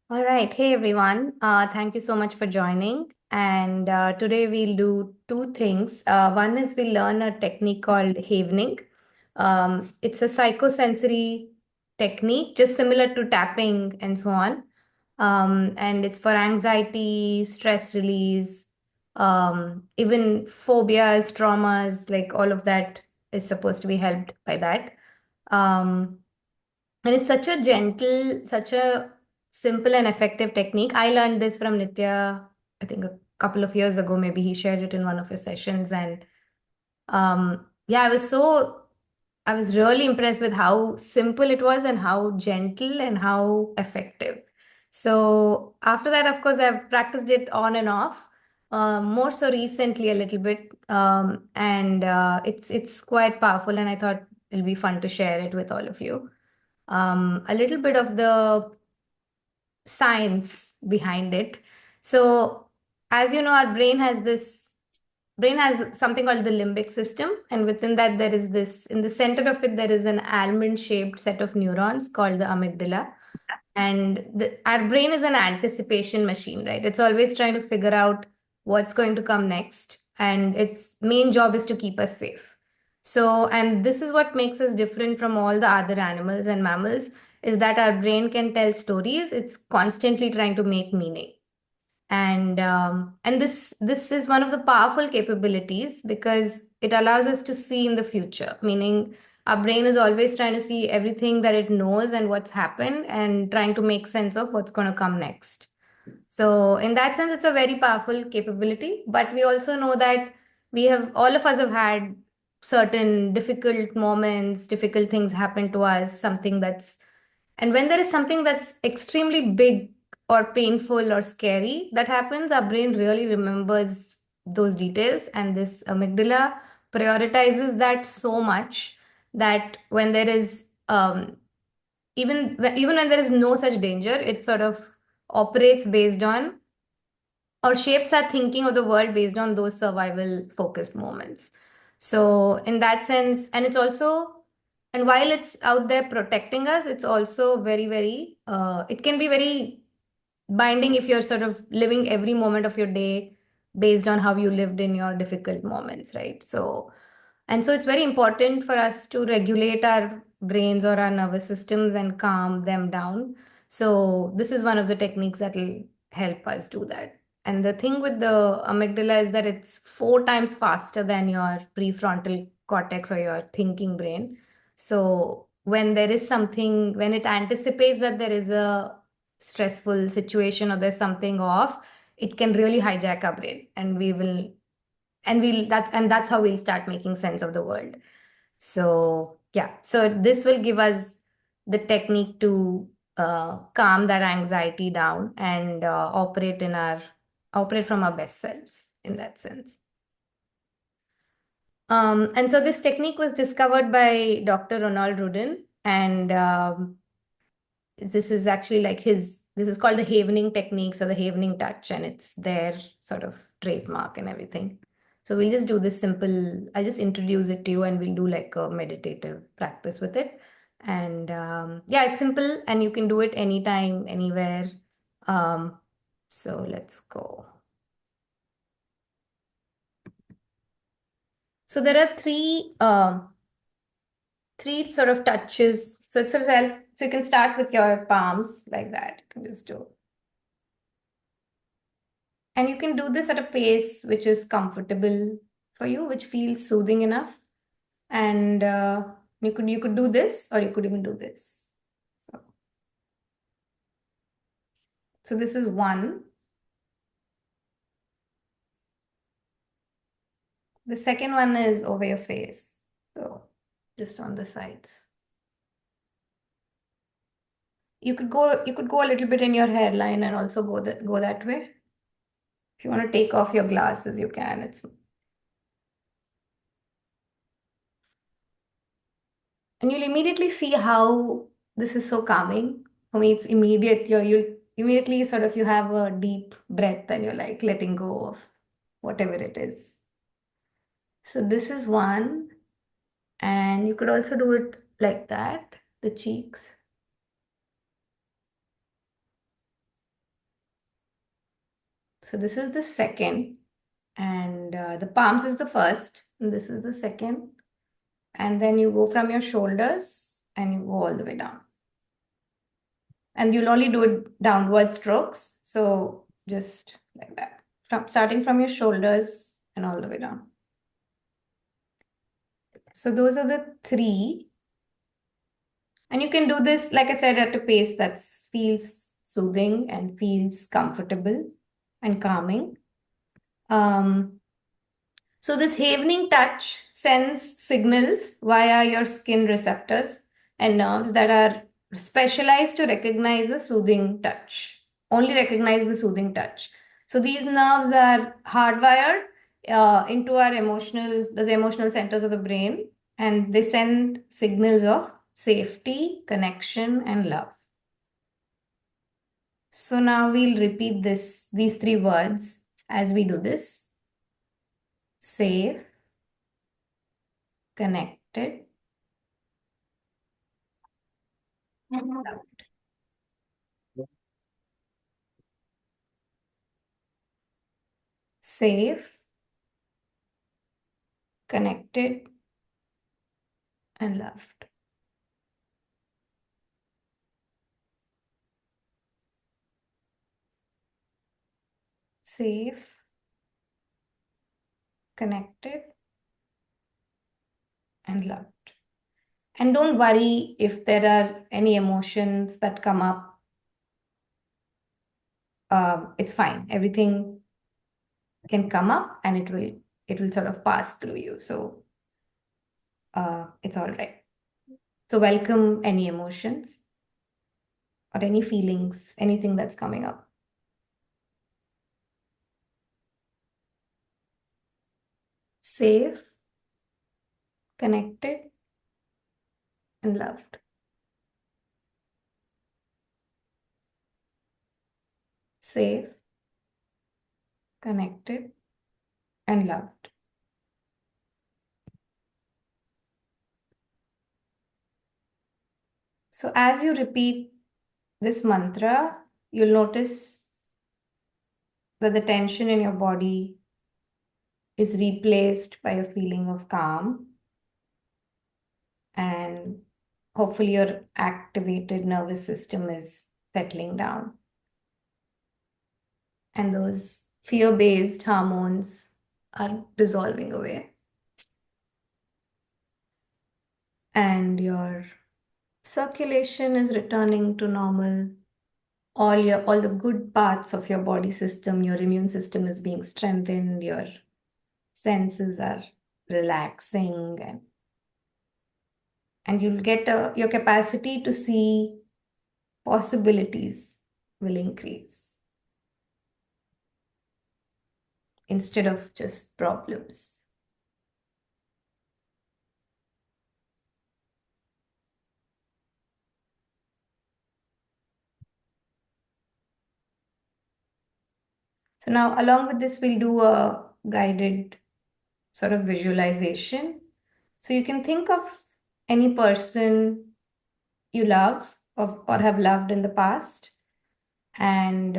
All right. Hey, everyone. Thank you so much for joining. And today we'll do two things. One is we'll learn a technique called havening. It's a psychosensory technique, just similar to tapping and so on. And it's for anxiety, stress release, even phobias, traumas, like all of that is supposed to be helped by that. Um, and it's such a gentle, such a simple and effective technique. I learned this from Nitya, I think a couple of years ago. Maybe he shared it in one of his sessions. And yeah, I was really impressed with how simple it was and how gentle and how effective. So after that, of course, I've practiced it on and off, more so recently a little bit. And it's quite powerful. And I thought it'll be fun to share it with all of you. A little bit of the science behind it. So, as you know, our brain has something called the limbic system, and within that, there is this in the center of it, there is an almond shaped set of neurons called the amygdala. And our brain is an anticipation machine, right? It's always trying to figure out what's going to come next, and its main job is to keep us safe. So, and this is what makes us different from all the other animals and mammals, is that our brain can tell stories. It's constantly trying to make meaning. And this is one of the powerful capabilities because it allows us to see in the future, meaning our brain is always trying to see everything that it knows and what's happened and trying to make sense of what's going to come next. So in that sense, it's a very powerful capability, but we also know that all of us have had certain difficult moments, difficult things happen to us, and when there is something that's extremely big or painful or scary that happens, our brain really remembers those details. And this amygdala prioritizes that so much that when there is, even when there is no such danger, it sort of operates based on or shapes our thinking of the world based on those survival focused moments. So, in that sense, and while it's out there protecting us, it's also it can be very binding if you're sort of living every moment of your day based on how you lived in your difficult moments, right? So it's very important for us to regulate our brains or our nervous systems and calm them down. So this is one of the techniques that will help us do that. And the thing with the amygdala is that it's 4 times faster than your prefrontal cortex or your thinking brain. So when it anticipates that there is a stressful situation or there's something off, it can really hijack our brain, and that's how we'll start making sense of the world. So yeah, so this will give us the technique to calm that anxiety down and operate from our best selves in that sense. And so this technique was discovered by Dr. Ronald Rudin, and this is actually this is called the havening techniques or the havening touch, and it's their sort of trademark and everything. So we'll just do this simple, I'll just introduce it to you and we'll do like a meditative practice with it. And yeah, it's simple and you can do it anytime, anywhere. So let's go. So there are three sort of touches. So it's sort of so you can start with your palms like that. You can just do. And you can do this at a pace which is comfortable for you, which feels soothing enough. And you could do this, or you could even do this. So, so this is one. The second one is over your face. So just on the sides. You could go a little bit in your hairline and also go that way. If you want to take off your glasses, you can. And you'll immediately see how this is so calming. For me, it's immediate. You immediately sort of you have a deep breath and you're like letting go of whatever it is. So this is one, and you could also do it like that, the cheeks. So this is the second, and the palms is the first, and this is the second. And then you go from your shoulders and you go all the way down. And you'll only do it downward strokes. So just like that, starting from your shoulders and all the way down. So those are the three. And you can do this, like I said, at a pace that feels soothing and feels comfortable and calming. Um, So this havening touch sends signals via your skin receptors and nerves that are specialized to recognize a soothing touch. Only recognize the soothing touch. So these nerves are hardwired into our those emotional centers of the brain, and they send signals of safety, connection, and love. So now we'll repeat these three words as we do this. Safe, connected, loved. Safe, connected, and loved. Safe, connected, and loved. And don't worry if there are any emotions that come up. It's fine. Everything can come up, and it will sort of pass through you. So it's all right. So welcome any emotions or any feelings, anything that's coming up. Safe, connected, and loved. Safe, connected, and loved. So as you repeat this mantra, you'll notice that the tension in your body is replaced by a feeling of calm, and hopefully your activated nervous system is settling down, and those fear-based hormones are dissolving away, and your circulation is returning to normal. All the good parts of your body system, your immune system is being strengthened, your senses are relaxing, and you'll get your capacity to see possibilities will increase instead of just problems. So now along with this, we'll do a guided sort of visualization. So you can think of any person you love or have loved in the past, and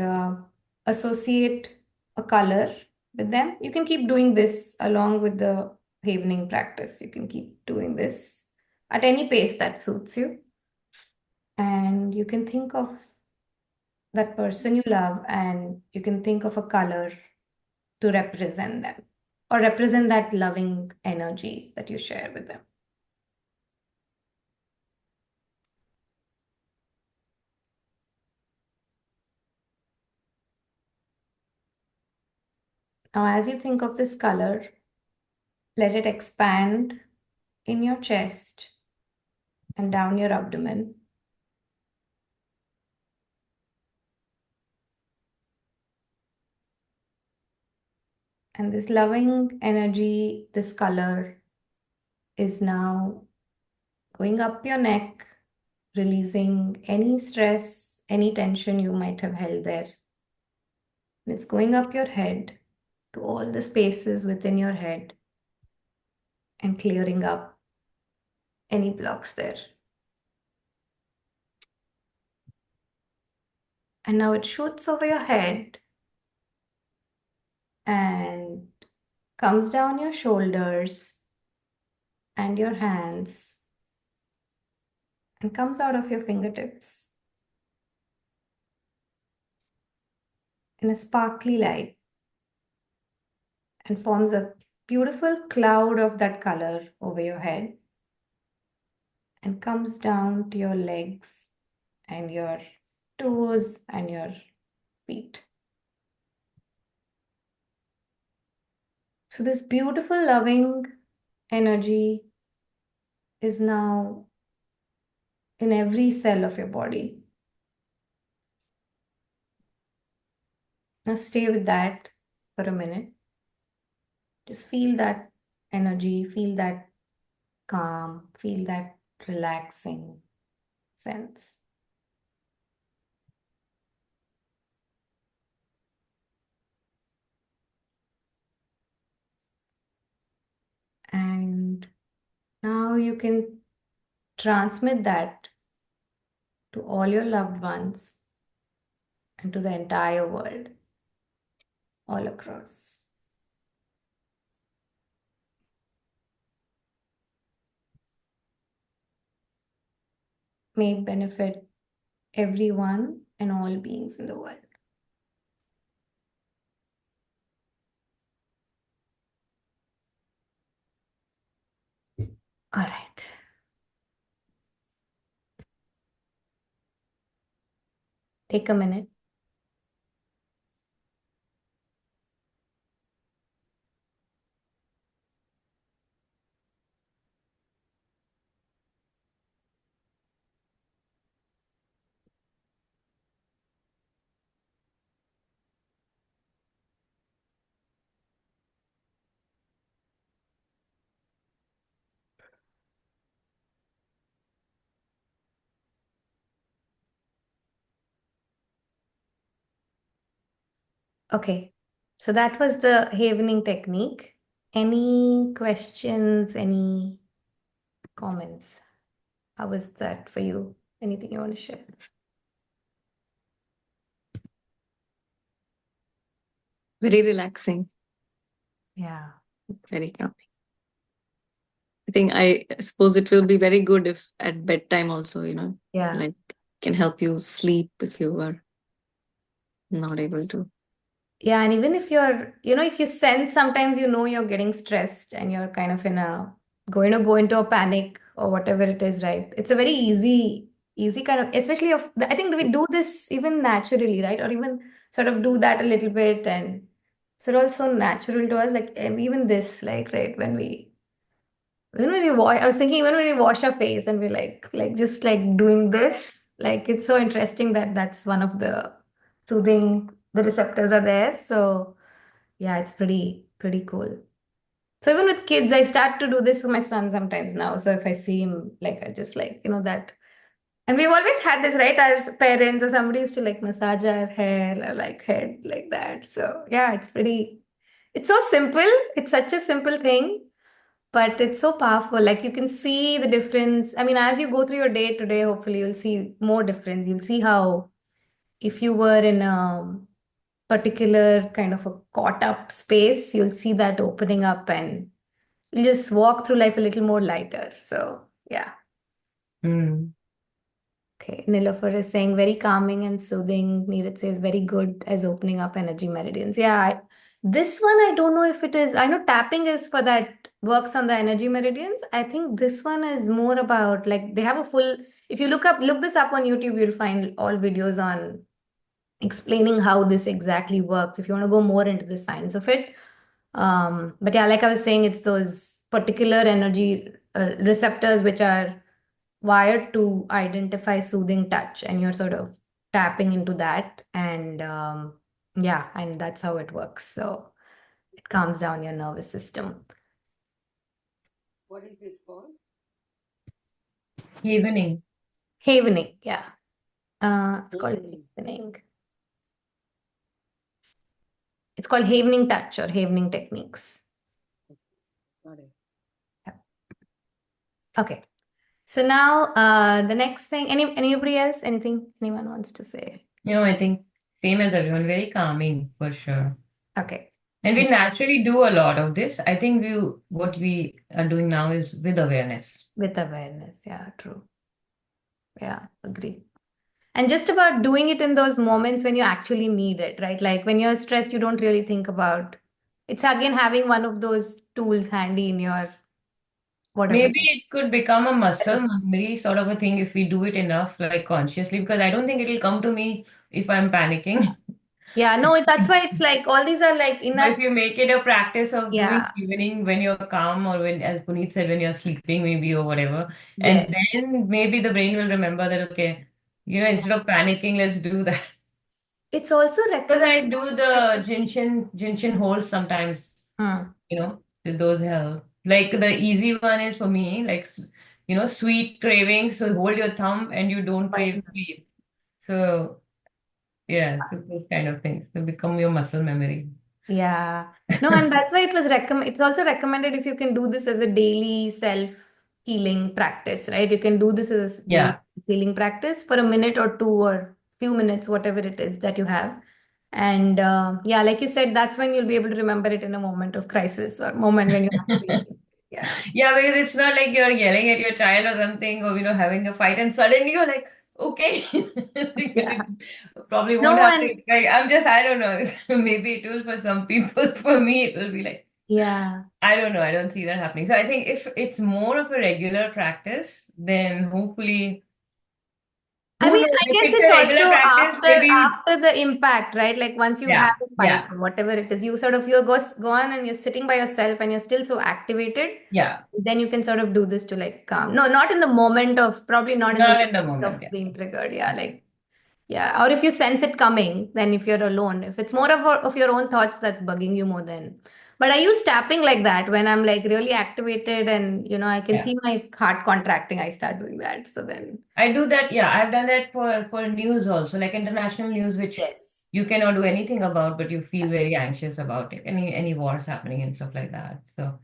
associate a color with them. You can keep doing this along with the havening practice. You can keep doing this at any pace that suits you. And you can think of that person you love, and you can think of a color to represent them or represent that loving energy that you share with them. Now, as you think of this color, let it expand in your chest and down your abdomen. And this loving energy, this color, is now going up your neck, releasing any stress, any tension you might have held there. And it's going up your head to all the spaces within your head and clearing up any blocks there. And now it shoots over your head and comes down your shoulders and your hands and comes out of your fingertips in a sparkly light and forms a beautiful cloud of that color over your head and comes down to your legs and your toes and your feet. So, this beautiful, loving energy is now in every cell of your body. Now, stay with that for a minute. Just feel that energy, feel that calm, feel that relaxing sense. And now you can transmit that to all your loved ones and to the entire world, all across. May it benefit everyone and all beings in the world. All right. Take a minute. Okay. So that was the havening technique. Any questions, any comments? How was that for you? Anything you want to share? Very relaxing, Yeah. very calming. I suppose it will be very good if at bedtime also, Yeah. like can help you sleep if you are not able to. Yeah. And even if you're, if you sense sometimes you're getting stressed and you're kind of going to go into a panic or whatever it is, right? It's a very easy kind of, especially I think that we do this even naturally, right? Or even sort of do that a little bit. And so it's also natural to us, like even this, like, right, when we wash, I was thinking when we wash our face and we like just like doing this, like it's so interesting that that's one of the soothing, the receptors are there. So yeah, it's pretty cool. So even with kids, I start to do this with my son sometimes now. So if I see him, like I just like, that. And we've always had this, right? Our parents or somebody used to like massage our hair or like head like that. So yeah, it's so simple. It's such a simple thing, but it's so powerful. Like you can see the difference. I mean, as you go through your day today, hopefully you'll see more difference. You'll see how if you were in a particular kind of a caught up space, you'll see that opening up and you just walk through life a little more lighter. So yeah. Mm. Okay, Nilofer is saying very calming and soothing. Neeraj says very good as opening up energy meridians. Yeah, this one I don't know if it is. I know tapping is for that works on the energy meridians. I think this one is more about like they have a full. If you look this up on YouTube, you'll find all videos on explaining how this exactly works. If you want to go more into the science of it, but yeah, like I was saying, it's those particular energy receptors which are wired to identify soothing touch, and you're sort of tapping into that, and yeah, and that's how it works. So it calms down your nervous system. What is this called? Evening. Havening, yeah. It's called havening. It's called havening touch or havening techniques. Got it. Yeah. Okay. So now the next thing, anybody else, anything anyone wants to say? I think same as everyone, very calming for sure. Okay. And we Yeah, naturally do a lot of this. I think what we are doing now is with awareness. with awareness. Yeah, true. Yeah, agree. And just about doing it in those moments when you actually need it, right? Like when you're stressed, you don't really think about. It's again having one of those tools handy in your whatever. Maybe it could become a muscle memory sort of a thing if we do it enough, like consciously, because I don't think it'll come to me if I'm panicking. Yeah, no, that's why it's like all these are like in But if that. you make it a practice of doing Yeah, evening when you're calm or when, as Puneet said, when you're sleeping maybe or whatever, and yes. then maybe the brain will remember that, okay, instead of panicking, let's do that. It's also Because I recommended. do the Jinshin holds sometimes, Hmm. those help. Like the easy one is for me, like, sweet cravings. So hold your thumb and you don't Quite crave sweet. So, yeah, so those kind of things. They become your muscle memory. Yeah. No, and that's why it's also recommended if you can do this as a daily self-healing practice, right? You can do this as daily Yeah. healing practice for a minute or two or few minutes, whatever it is that you have. And yeah, like you said, that's when you'll be able to remember it in a moment of crisis or moment when you actually need it. Yeah. Yeah, because it's not like you're yelling at your child or something, or having a fight, and suddenly you're like, okay, Yeah. it probably won't No, happen. and Like I don't know. Maybe it will for some people. For me, it will be like, yeah. I don't know. I don't see that happening. So I think if it's more of a regular practice, then hopefully, I who mean, knows? I If guess it's it's a regular also practice, maybe, after the impact, right? Like once you've had yeah, a fight yeah, or whatever it is, you sort of go on and you're sitting by yourself and you're still so activated, yeah. then you can sort of do this to like calm. No, not in the moment of probably not in the Not in the moment moment, of yeah. being triggered. Yeah, like yeah. Or if you sense it coming, then if you're alone, if it's more of your own thoughts that's bugging you more than. But I use tapping like that when I'm like really activated and I can Yeah. see my heart contracting. I start doing that. So then I do that. Yeah, I've done that for news also, like international news, which yes. you cannot do anything about, but you feel very anxious about it. Any wars happening and stuff like that. So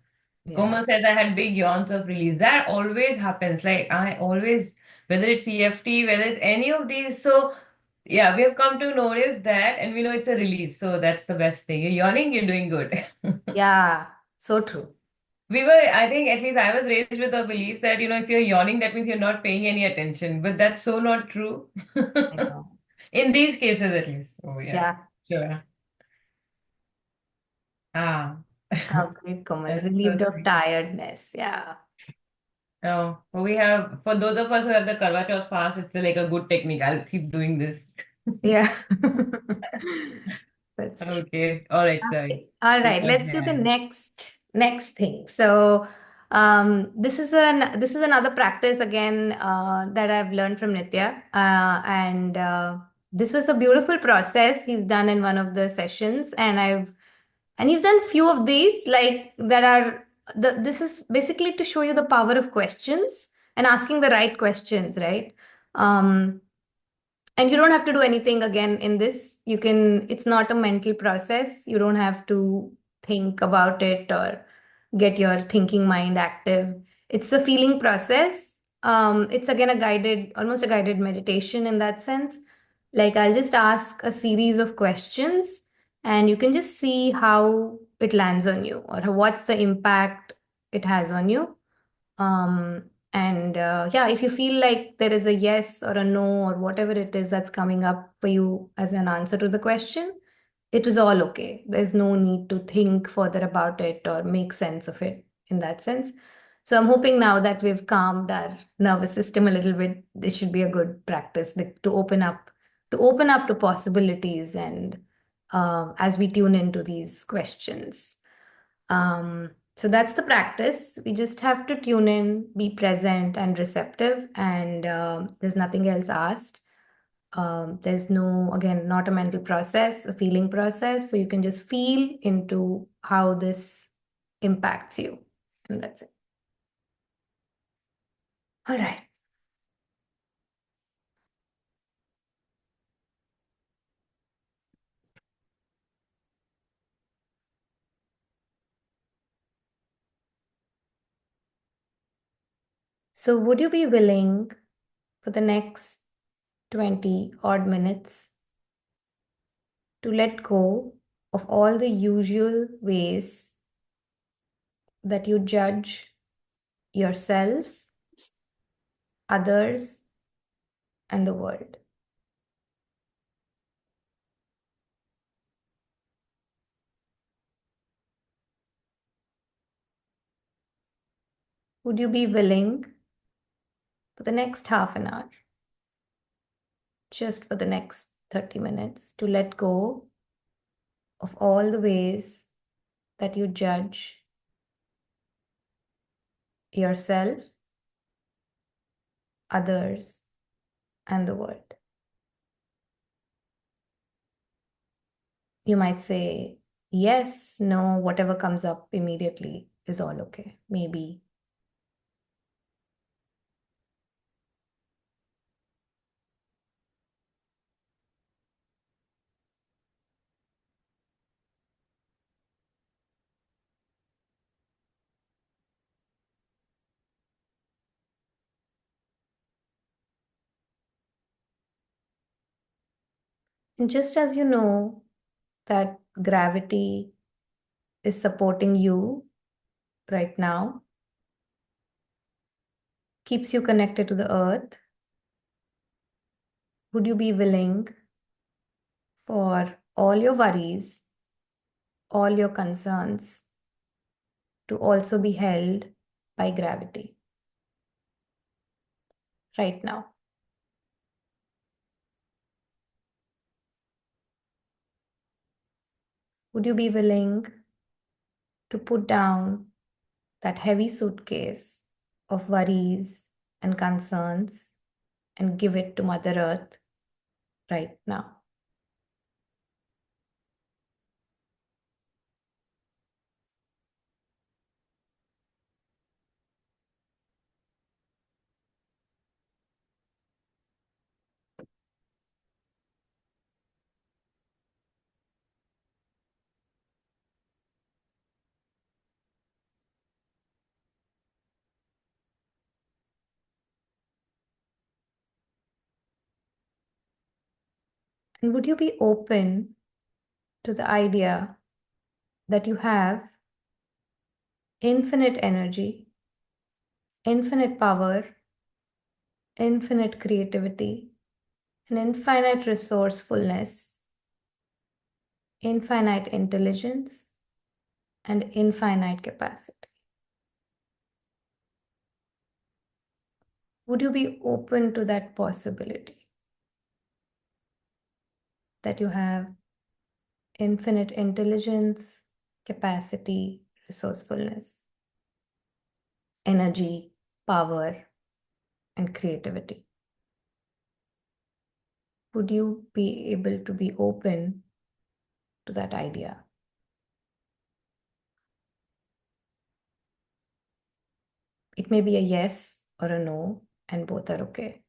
Yeah. Komal says I had big yawns of relief. That always happens. Like I always, whether it's EFT, whether it's any of these. So yeah, we have come to notice that, and we know it's a release. So that's the best thing. You're yawning, you're doing good. Yeah, so true. I think at least I was raised with the belief that, if you're yawning, that means you're not paying any attention. But that's so not true. I know. In these cases, at least. Oh, yeah. Yeah. Sure. Ah, Oh, great, Komal. that's so Relieved of sweet. tiredness. Yeah. Oh, we have, for those of us who have the Karwa Chauth fast, it's like a good technique. I'll keep doing this. Yeah. That's true. Okay. All right, sorry. Okay. All Go right. Let's do the ahead. next thing. So, this is another practice again that I've learned from Nitya, and this was a beautiful process he's done in one of the sessions, and he's done few of these like that are this is basically to show you the power of questions and asking the right questions, right? Um, and you don't have to do anything again in this. It's not a mental process. You don't have to think about it or get your thinking mind active. It's a feeling process. It's again almost a guided meditation in that sense. Like I'll just ask a series of questions and you can just see how it lands on you or what's the impact it has on you. And yeah, if you feel like there is a yes or a no or whatever it is that's coming up for you as an answer to the question, it is all okay. There's no need to think further about it or make sense of it in that sense. So I'm hoping now that we've calmed our nervous system a little bit, this should be a good practice to open up to possibilities and as we tune into these questions. So that's the practice. We just have to tune in, be present and receptive, and there's nothing else asked. There's no, again, not a mental process, a feeling process. So you can just feel into how this impacts you. And that's it. All right. So would you be willing for the next 20 odd minutes to let go of all the usual ways that you judge yourself, others, and the world. Would you be willing for the next half an hour, just for the next 30 minutes, to let go of all the ways that you judge yourself, others, and the world? You might say, yes, no, whatever comes up immediately is all okay. Maybe. And just as you know that gravity is supporting you right now, keeps you connected to the earth, would you be willing for all your worries, all your concerns to also be held by gravity right now? Would you be willing to put down that heavy suitcase of worries and concerns and give it to Mother Earth right now? And would you be open to the idea that you have infinite energy, infinite power, infinite creativity, and infinite resourcefulness, infinite intelligence, and infinite capacity? Would you be open to that possibility that you have infinite intelligence, capacity, resourcefulness, energy, power, and creativity? Would you be able to be open to that idea? It may be a yes or a no, and both are okay.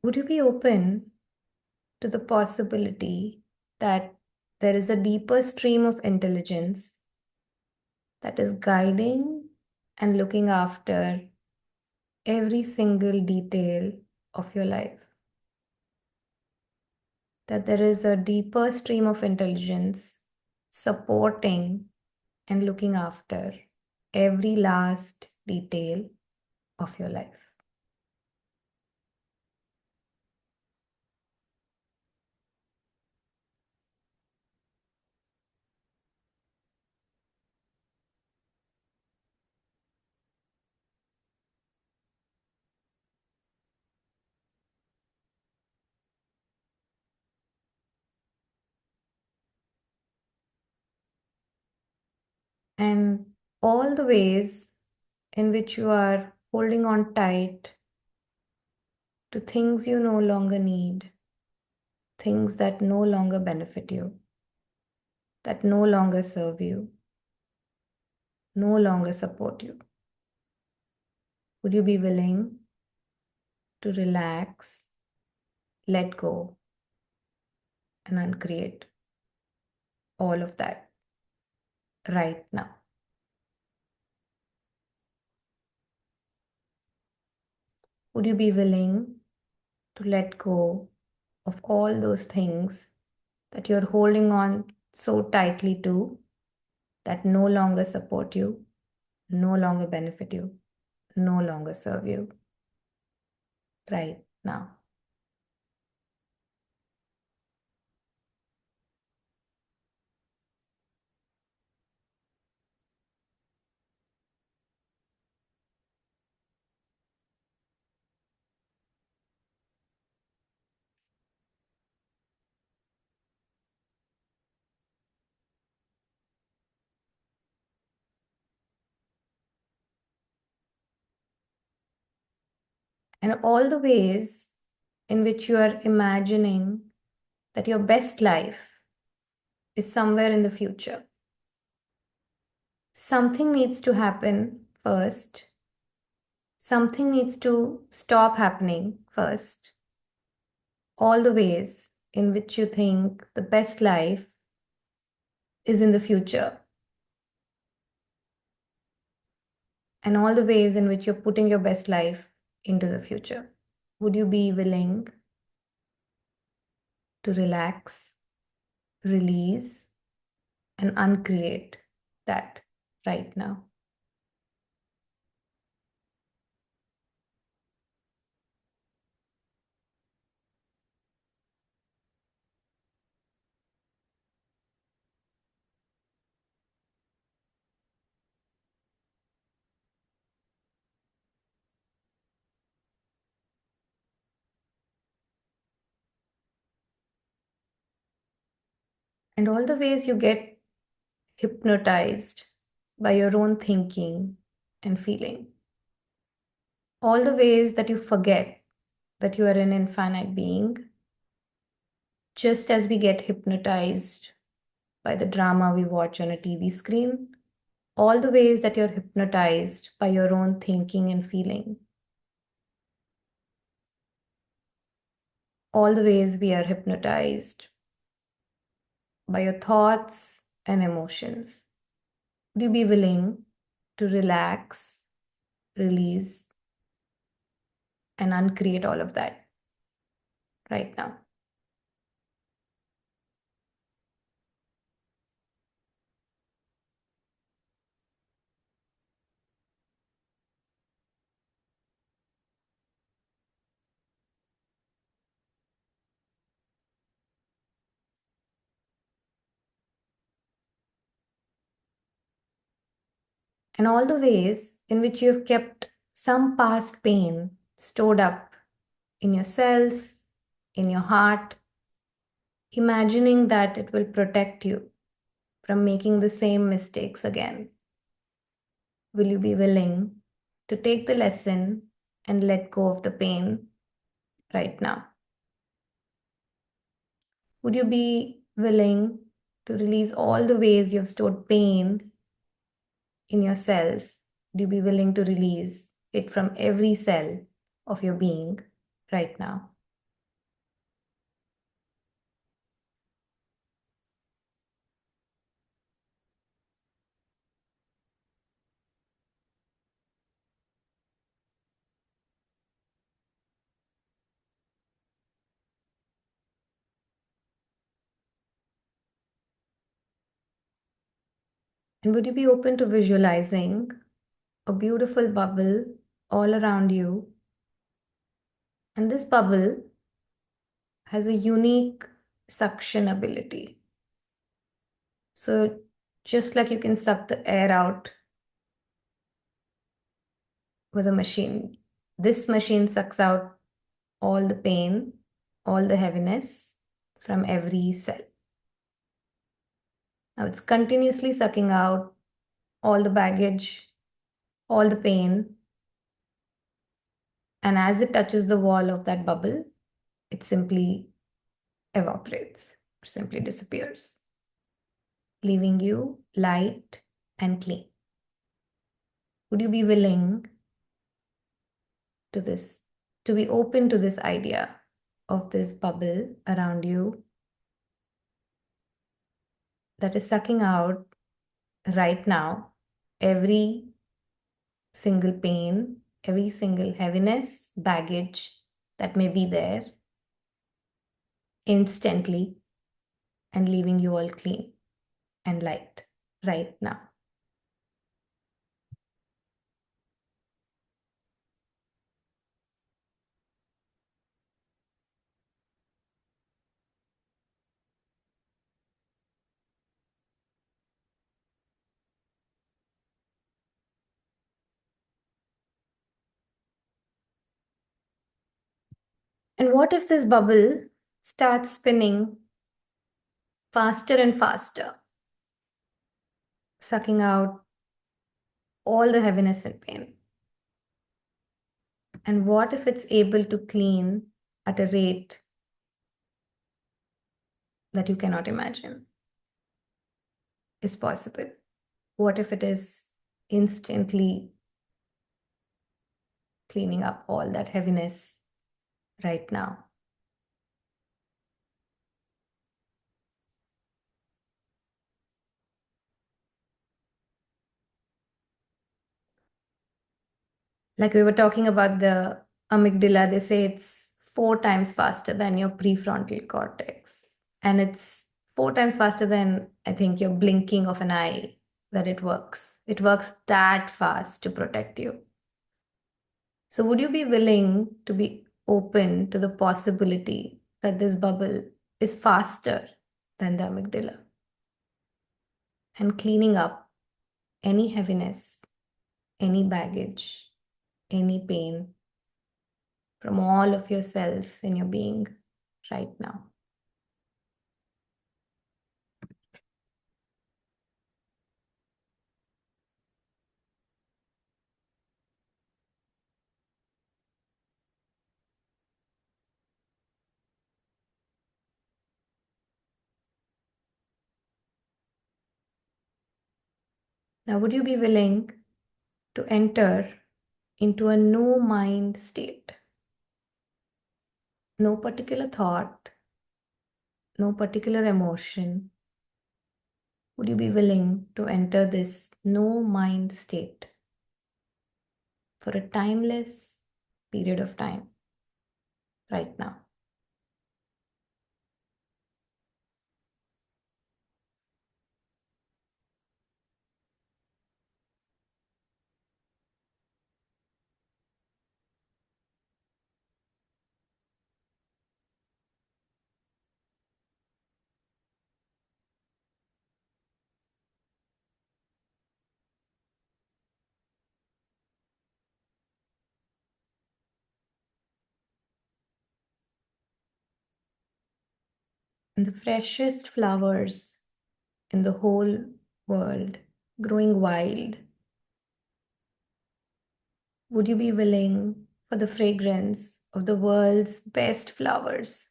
Would you be open to the possibility that there is a deeper stream of intelligence that is guiding and looking after every single detail of your life? That there is a deeper stream of intelligence supporting and looking after every last detail of your life? And all the ways in which you are holding on tight to things you no longer need, things that no longer benefit you, that no longer serve you, no longer support you. Would you be willing to relax, let go, and uncreate all of that right now. Would you be willing to let go of all those things that you're holding on so tightly to that no longer support you, no longer benefit you, no longer serve you right now? And all the ways in which you are imagining that your best life is somewhere in the future. Something needs to happen first. Something needs to stop happening first. All the ways in which you think the best life is in the future, and all the ways in which you're putting your best life into the future. Would you be willing to relax, release, and uncreate that right now? And all the ways you get hypnotized by your own thinking and feeling. All the ways that you forget that you are an infinite being, just as we get hypnotized by the drama we watch on a TV screen. All the ways that you're hypnotized by your own thinking and feeling. All the ways we are hypnotized by your thoughts and emotions. Would you be willing to relax, release, and uncreate all of that right now? And all the ways in which you have kept some past pain stored up in your cells, in your heart, imagining that it will protect you from making the same mistakes again. Will you be willing to take the lesson and let go of the pain right now? Would you be willing to release all the ways you've stored pain in your cells? Would you be willing to release it from every cell of your being right now? And would you be open to visualizing a beautiful bubble all around you? And this bubble has a unique suction ability. So, just like you can suck the air out with a machine, this machine sucks out all the pain, all the heaviness from every cell. Now, it's continuously sucking out all the baggage, all the pain, and as it touches the wall of that bubble, it simply evaporates, simply disappears, leaving you light and clean. Would you be willing to this to be open to this idea of this bubble around you that is sucking out right now every single pain, every single heaviness, baggage that may be there instantly and leaving you all clean and light right now. And what if this bubble starts spinning faster and faster, sucking out all the heaviness and pain? And what if it's able to clean at a rate that you cannot imagine is possible? What if it is instantly cleaning up all that heaviness right now? Like we were talking about the amygdala, they say it's 4 times faster than your prefrontal cortex. And it's 4 times faster than, I think, your blinking of an eye that it works. It works that fast to protect you. So, would you be willing to be open to the possibility that this bubble is faster than the amygdala and cleaning up any heaviness, any baggage, any pain from all of your cells in your being right now? Now, would you be willing to enter into a no mind state? No particular thought, no particular emotion. Would you be willing to enter this no mind state for a timeless period of time right now? And the freshest flowers in the whole world growing wild, would you be willing for the fragrance of the world's best flowers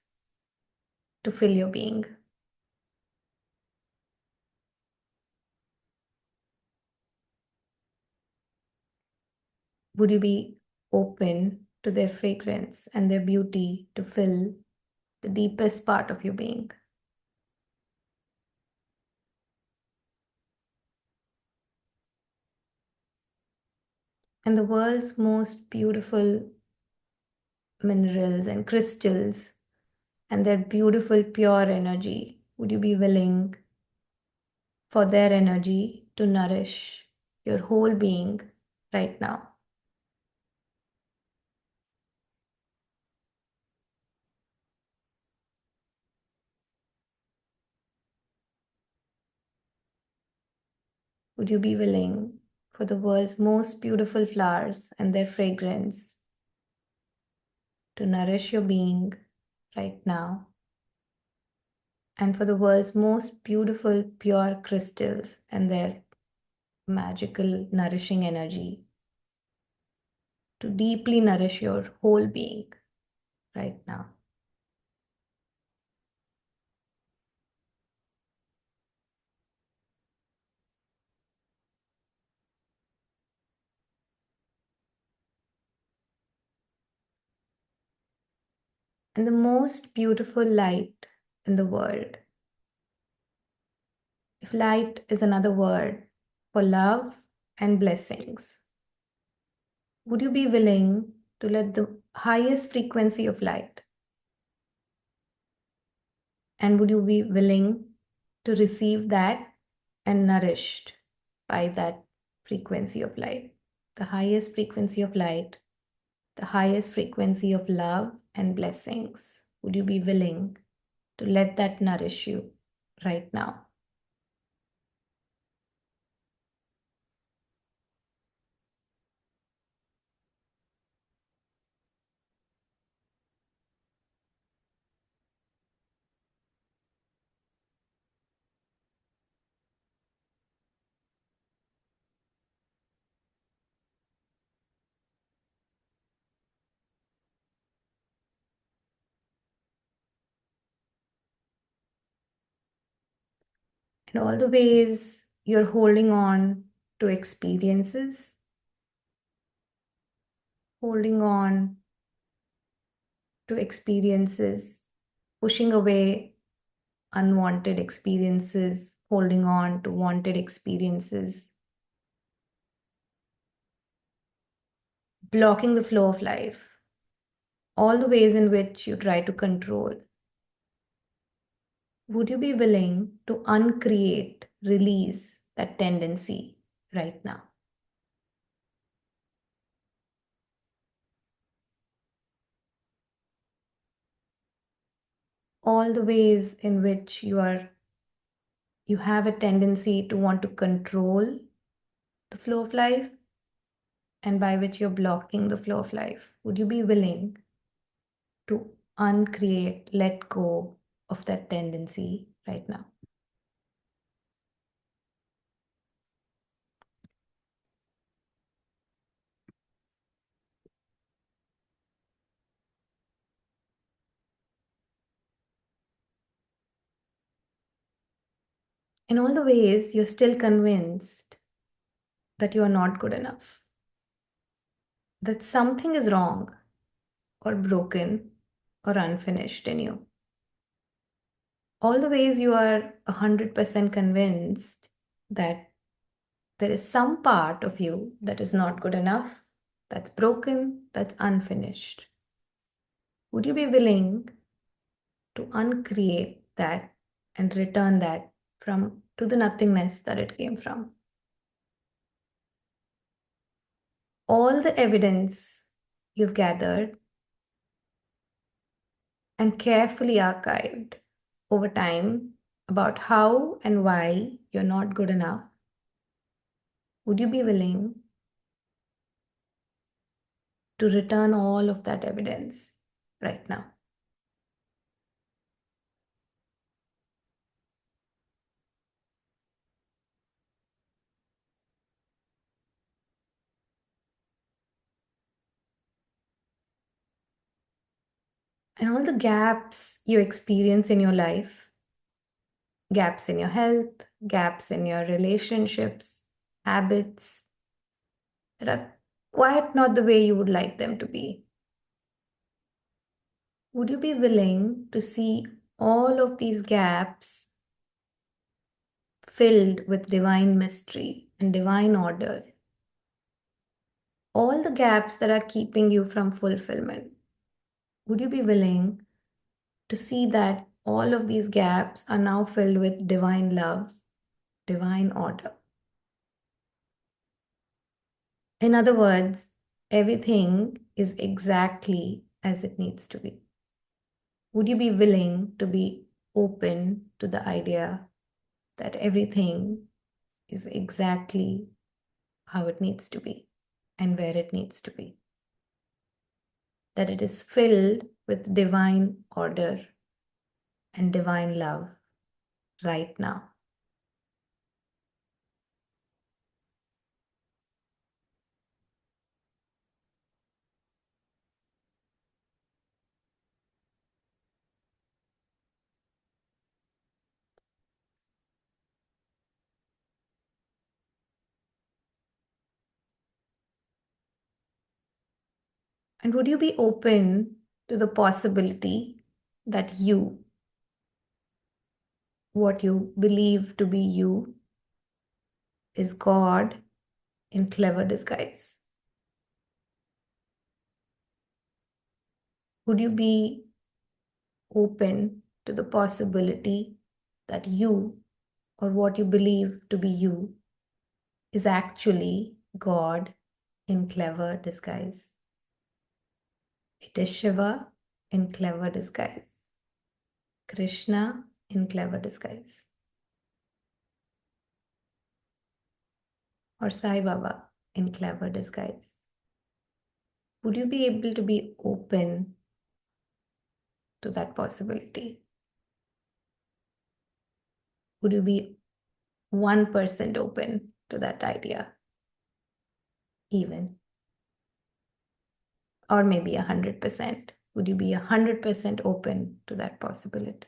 to fill your being? Would you be open to their fragrance and their beauty to fill the deepest part of your being? And the world's most beautiful minerals and crystals and their beautiful pure energy, would you be willing for their energy to nourish your whole being right now? Would you be willing for the world's most beautiful flowers and their fragrance to nourish your being right now? And for the world's most beautiful pure crystals and their magical nourishing energy to deeply nourish your whole being right now? and the most beautiful light in the world. If light is another word for love and blessings, would you be willing to let the highest frequency of light, and would you be willing to receive that and nourished by that frequency of light? The highest frequency of light, the highest frequency of love and blessings. Would you be willing to let that nourish you right now? And all the ways you're holding on to experiences, holding on to experiences, pushing away unwanted experiences, holding on to wanted experiences, blocking the flow of life, all the ways in which you try to control. Would you be willing to uncreate, release that tendency right now? All the ways in which you have a tendency to want to control the flow of life and by which you're blocking the flow of life. Would you be willing to uncreate, let go of that tendency right now? In all the ways you're still convinced that you are not good enough, that something is wrong or broken or unfinished in you. All the ways you are 100% convinced that there is some part of you that is not good enough, that's broken, that's unfinished. Would you be willing to uncreate that and return that from to the nothingness that it came from? All the evidence you've gathered and carefully archived over time about how and why you're not good enough, would you be willing to return all of that evidence right now? And all the gaps you experience in your life, gaps in your health, gaps in your relationships, habits that are quite not the way you would like them to be. Would you be willing to see all of these gaps filled with divine mystery and divine order? All the gaps that are keeping you from fulfillment. Would you be willing to see that all of these gaps are now filled with divine love, divine order? In other words, everything is exactly as it needs to be. Would you be willing to be open to the idea that everything is exactly how it needs to be and where it needs to be? That it is filled with divine order and divine love right now. And would you be open to the possibility that you, what you believe to be you, is God in clever disguise? Would you be open to the possibility that you, or what you believe to be you, is actually God in clever disguise? It is Shiva in clever disguise, Krishna in clever disguise, or Sai Baba in clever disguise. Would you be able to be open to that possibility? Would you be 1% open to that idea, even? Or maybe 100%? Would you be 100% open to that possibility?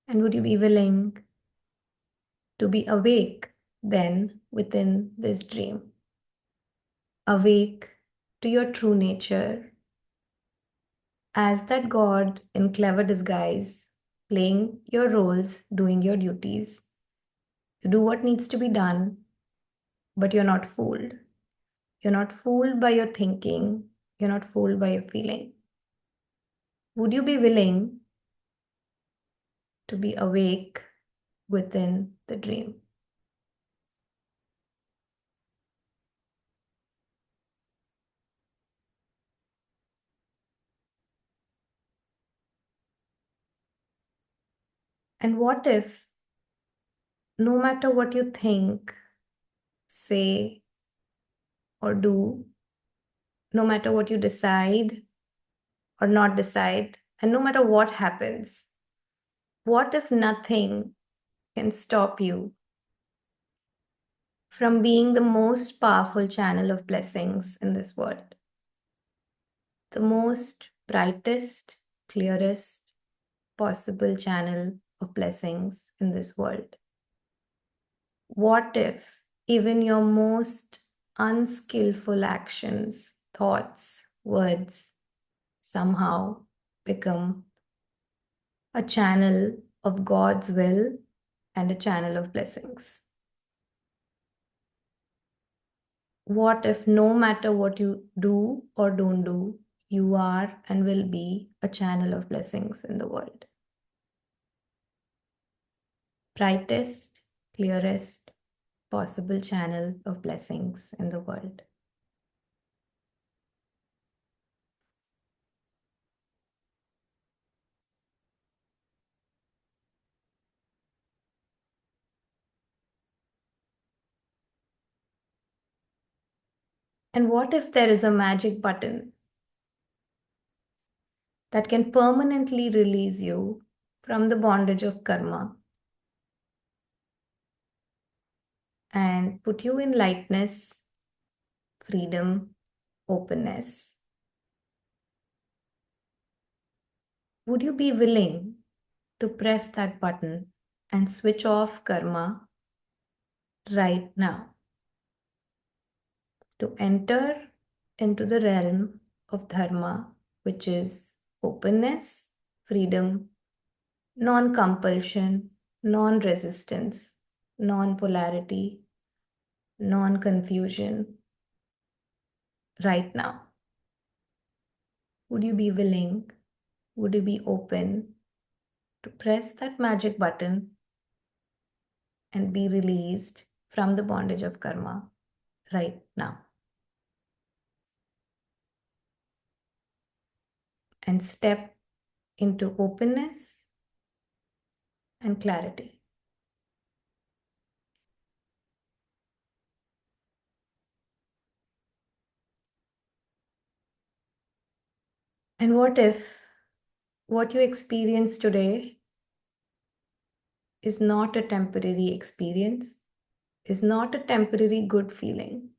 And would you be willing to be awake then within this dream? Awake to your true nature as that God in clever disguise, playing your roles, doing your duties. You do what needs to be done, but you're not fooled. You're not fooled by your thinking. You're not fooled by your feeling. Would you be willing to be awake within the dream? And what if, no matter what you think, say, or do, no matter what you decide or not decide, and no matter what happens, what if nothing can stop you from being the most powerful channel of blessings in this world? The most brightest, clearest possible channel of blessings in this world. What if even your most unskillful actions, thoughts, words somehow become a channel of God's will and a channel of blessings? What if no matter what you do or don't do, you are and will be a channel of blessings in the world? Brightest, clearest possible channel of blessings in the world. And what if there is a magic button that can permanently release you from the bondage of karma and put you in lightness, freedom, openness? Would you be willing to press that button and switch off karma right now, to enter into the realm of dharma, which is openness, freedom, non-compulsion, non-resistance, non-polarity, non-confusion, right now? Would you be willing? Would you be open to press that magic button and be released from the bondage of karma right now? And step into openness and clarity. And what if what you experience today is not a temporary experience, is not a temporary good feeling,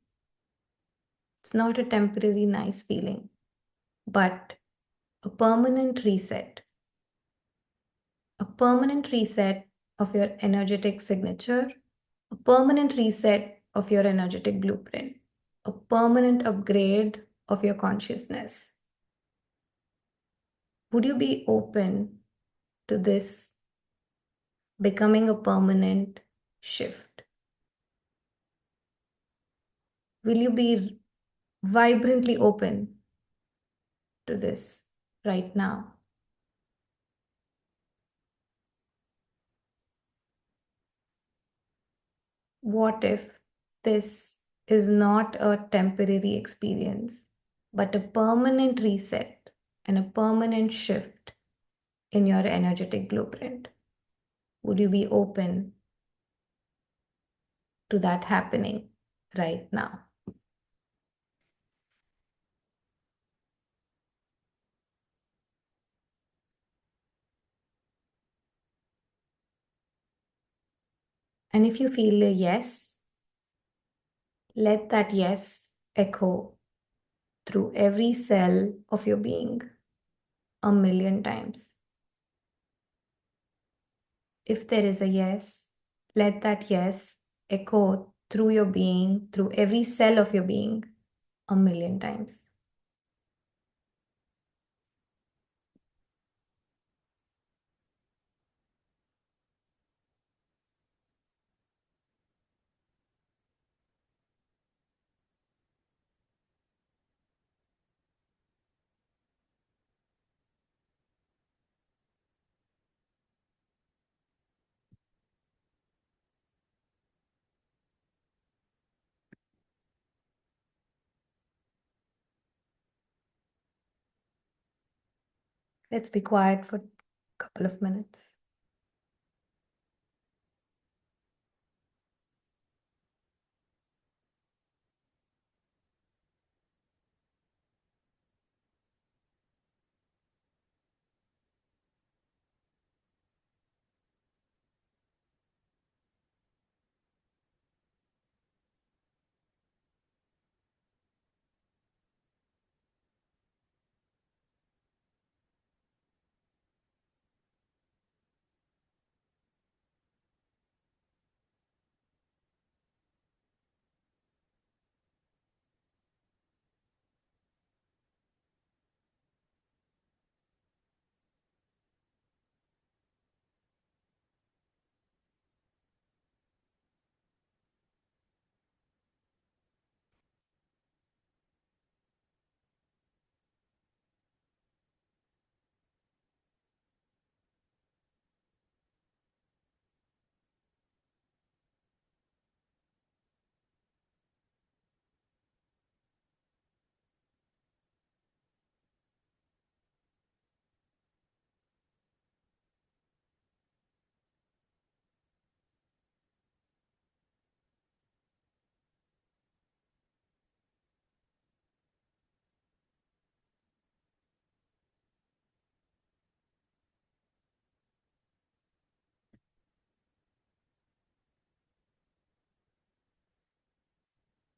it's not a temporary nice feeling, but a permanent reset, a permanent reset of your energetic signature, a permanent reset of your energetic blueprint, a permanent upgrade of your consciousness. Would you be open to this becoming a permanent shift? Will you be vibrantly open to this right now? What if this is not a temporary experience, but a permanent reset and a permanent shift in your energetic blueprint? Would you be open to that happening right now? And if you feel a yes, let that yes echo through every cell of your being 1,000,000 times. If there is a yes, let that yes echo through your being, through every cell of your being 1,000,000 times. Let's be quiet for a couple of minutes.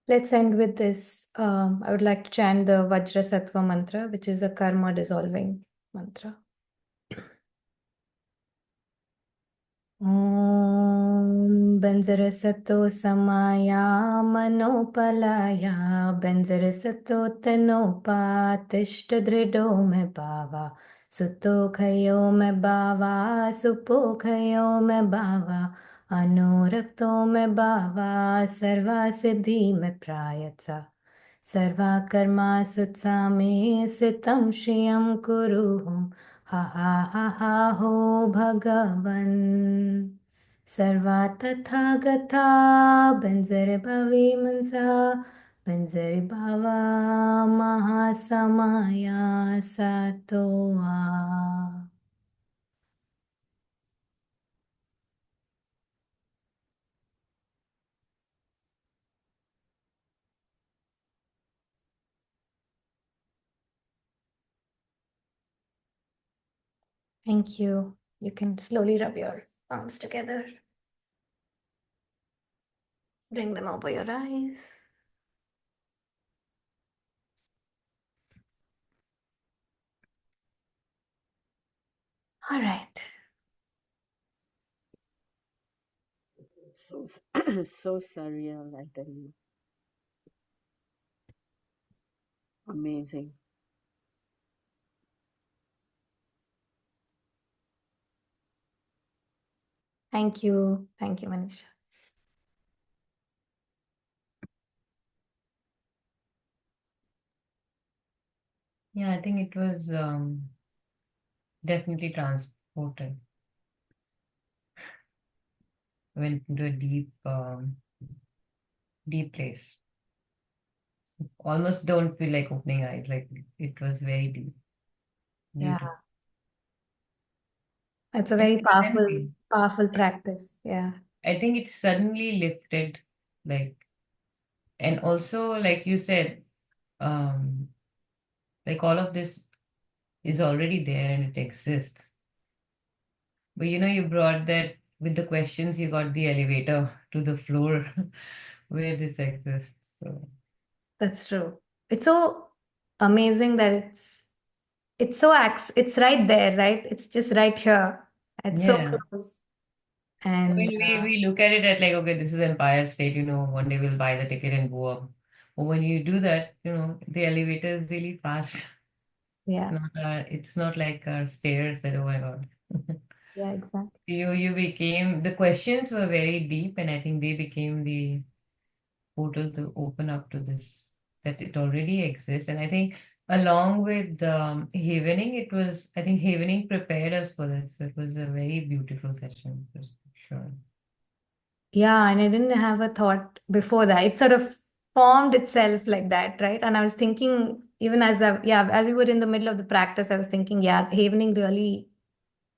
Let's end with this. I would like to chant the Vajra Sattva mantra, which is a karma dissolving mantra. Om Benzarasato Samaya Manopalaya Benzarasato Tanopa Tishtadrido Me Bhava Suto Khayo Me Bhava Supo Khayo Me Bhava Anurakto Me Bhava Sarva Siddhi Me Prayatsa Sarva Karma Sutsame Sitam Shriyam Kuruhum Ha ha ha ha ho Bhagavan Sarva Tathagata Benzare Bhavi Mansa Benzare Bhava Mahasamaya Satoa. Thank you. You can slowly rub your palms together. Bring them over your eyes. All right. So so surreal, I tell you. Amazing. Thank you. Thank you, Manisha. Yeah, I think it was definitely transported. Went into a deep place. Almost don't feel like opening eyes. Like it was very deep, Yeah, beautiful. it's a And very suddenly, powerful practice. Yeah. I think it suddenly lifted, like, and also, like you said, um, like all of this is already there and it exists. But you brought that with the questions, you got the elevator to the floor where this exists. So, That's true. It's so amazing that it's so it's right there, right? It's just right here. It's so yeah. close. I And mean, we look at it at like, okay, this is Empire State, one day we'll buy the ticket and go up. But when you do that, the elevator is really fast. yeah, It's not like our stairs that, oh my God. yeah, exactly. You became, the questions were very deep, and I think they became the portal to open up to this, that it already exists. And I think along with Havening, I think Havening prepared us for this. It was a very beautiful session, for sure. Yeah, and I didn't have a thought before that. It sort of formed itself like that, right? And I was thinking, even as we were in the middle of the practice, I was thinking, yeah, the Havening really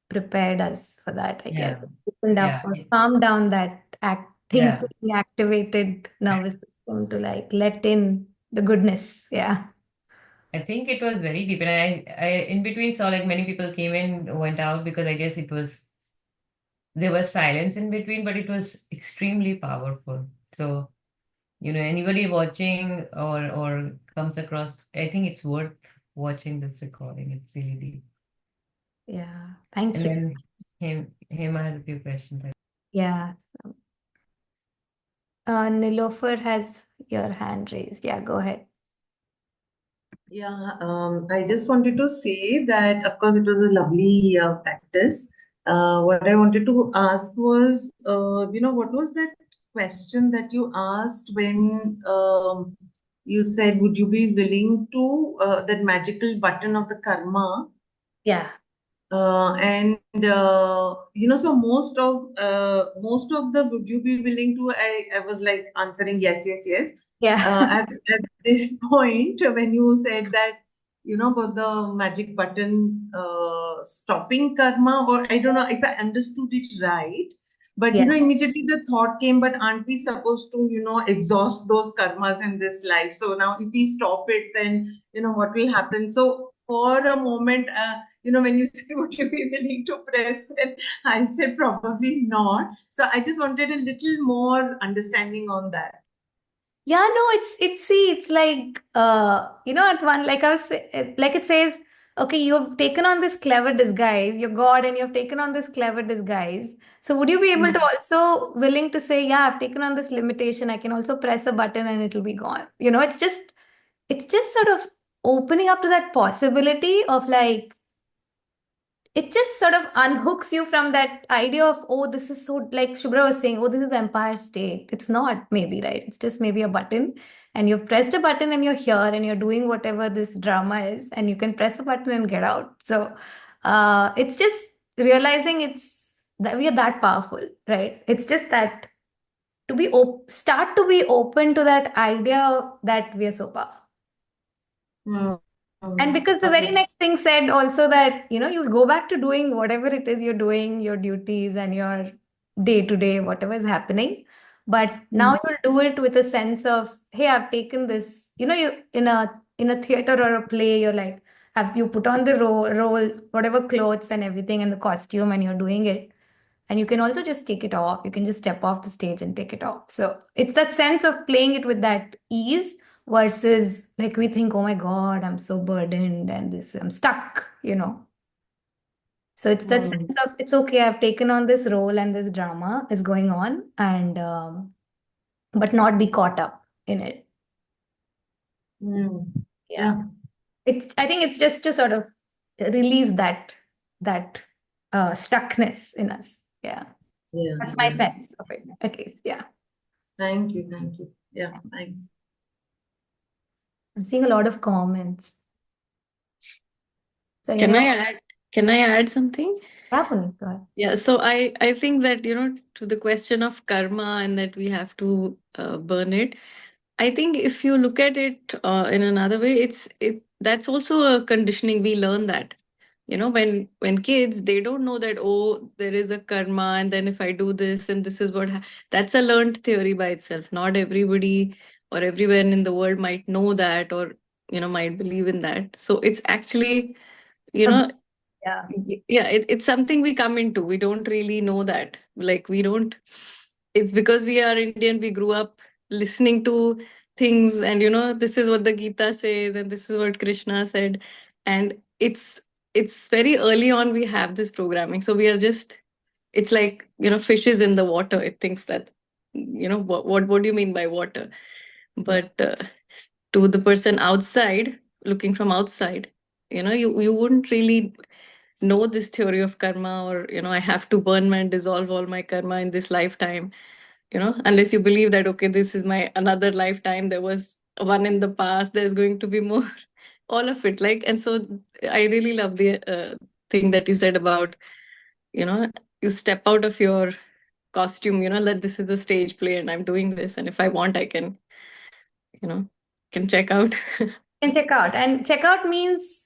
prepared us for that, I guess. Yeah, It opened up yeah, or calmed down that yeah. thinking, activated nervous system to like let in the goodness. Yeah. I think it was very deep, and I in between saw like many people came in, went out because I guess there was silence in between, but it was extremely powerful. So, anybody watching or comes across, I think it's worth watching this recording. It's really deep. Yeah. Thank And you. then him, I have a few questions. Yeah. Nilofer has your hand raised. Yeah, go ahead. Yeah, I just wanted to say that, of course, it was a lovely practice. What I wanted to ask was, what was that question that you asked when you said, would you be willing to that magical button of the karma? Yeah. So most of the would you be willing to? I was like answering yes, yes, yes. Yeah. At this point, when you said that, about the magic button stopping karma, or I don't know if I understood it right, but Yeah. immediately the thought came, but aren't we supposed to, exhaust those karmas in this life? So now if we stop it, then, what will happen? So for a moment, when you said, would you be willing to press, then I said probably not. So I just wanted a little more understanding on that. Yeah, no, it's like at one, like like it says, okay, you've taken on this clever disguise, you're God, and you've taken on this clever disguise. So would you be able to Hmm. also willing to say, yeah, I've taken on this limitation, I can also press a button and it'll be gone. It's just sort of opening up to that possibility of like it just sort of unhooks you from that idea of, oh, this is so, like Shubhra was saying, oh, this is Empire State. It's not, maybe, right? It's just maybe a button, and you've pressed a button and you're here and you're doing whatever this drama is, and you can press a button and get out. So it's just realizing it's that we are that powerful, right? It's just that start to be open to that idea that we are so powerful. Hmm. And Hmm. because the very Okay. next thing said also that, you'll go back to doing whatever it is you're doing, your duties and your day to day, whatever is happening. But now Hmm. you'll do it with a sense of, hey, I've taken this, you in a theater or a play, you're like, have you put on the role, whatever clothes and everything and the costume and you're doing it. And you can also just take it off. You can just step off the stage and take it off. So it's that sense of playing it with that ease versus like we think, oh my God, I'm so burdened and this, I'm stuck. So it's that Mm. sense of it's okay, I've taken on this role and this drama is going on, and but not be caught up in it. Mm. Yeah. Yeah. It's I think it's just to sort of release that stuckness in us. Yeah. Yeah. That's my Yeah. sense of it, at least. Yeah. Thank you. Thank you. Yeah. Thanks. I'm seeing a lot of comments. So Can I anyone? add? Can I add something? Yeah, Puneet, go ahead. Yeah, so I think that, to the question of karma and that we have to burn it. I think if you look at it in another way, that's also a conditioning. We learn that, when kids, they don't know that, oh, there is a karma, and then if I do this and this is what that's a learned theory by itself. Not everybody or everyone in the world might know that, or might believe in that. So it's actually, you Ag- know Yeah. yeah, it's something we come into. We don't really know that. Like, we don't. It's because we are Indian. We grew up listening to things, and this is what the Gita says, and this is what Krishna said, and it's very early on we have this programming. So we are just. It's like, fishes in the water. It thinks that, what do you mean by water? Yeah. But to the person outside, looking from outside, you wouldn't really know this theory of karma, or I have to burn and dissolve all my karma in this lifetime, unless you believe that, okay, this is my another lifetime, there was one in the past, there's going to be more. All of it, like. And so I really love the thing that you said about, you know you step out of your costume, that this is a stage play and I'm doing this, and if I want, I you know can check out. And check out. And check out means,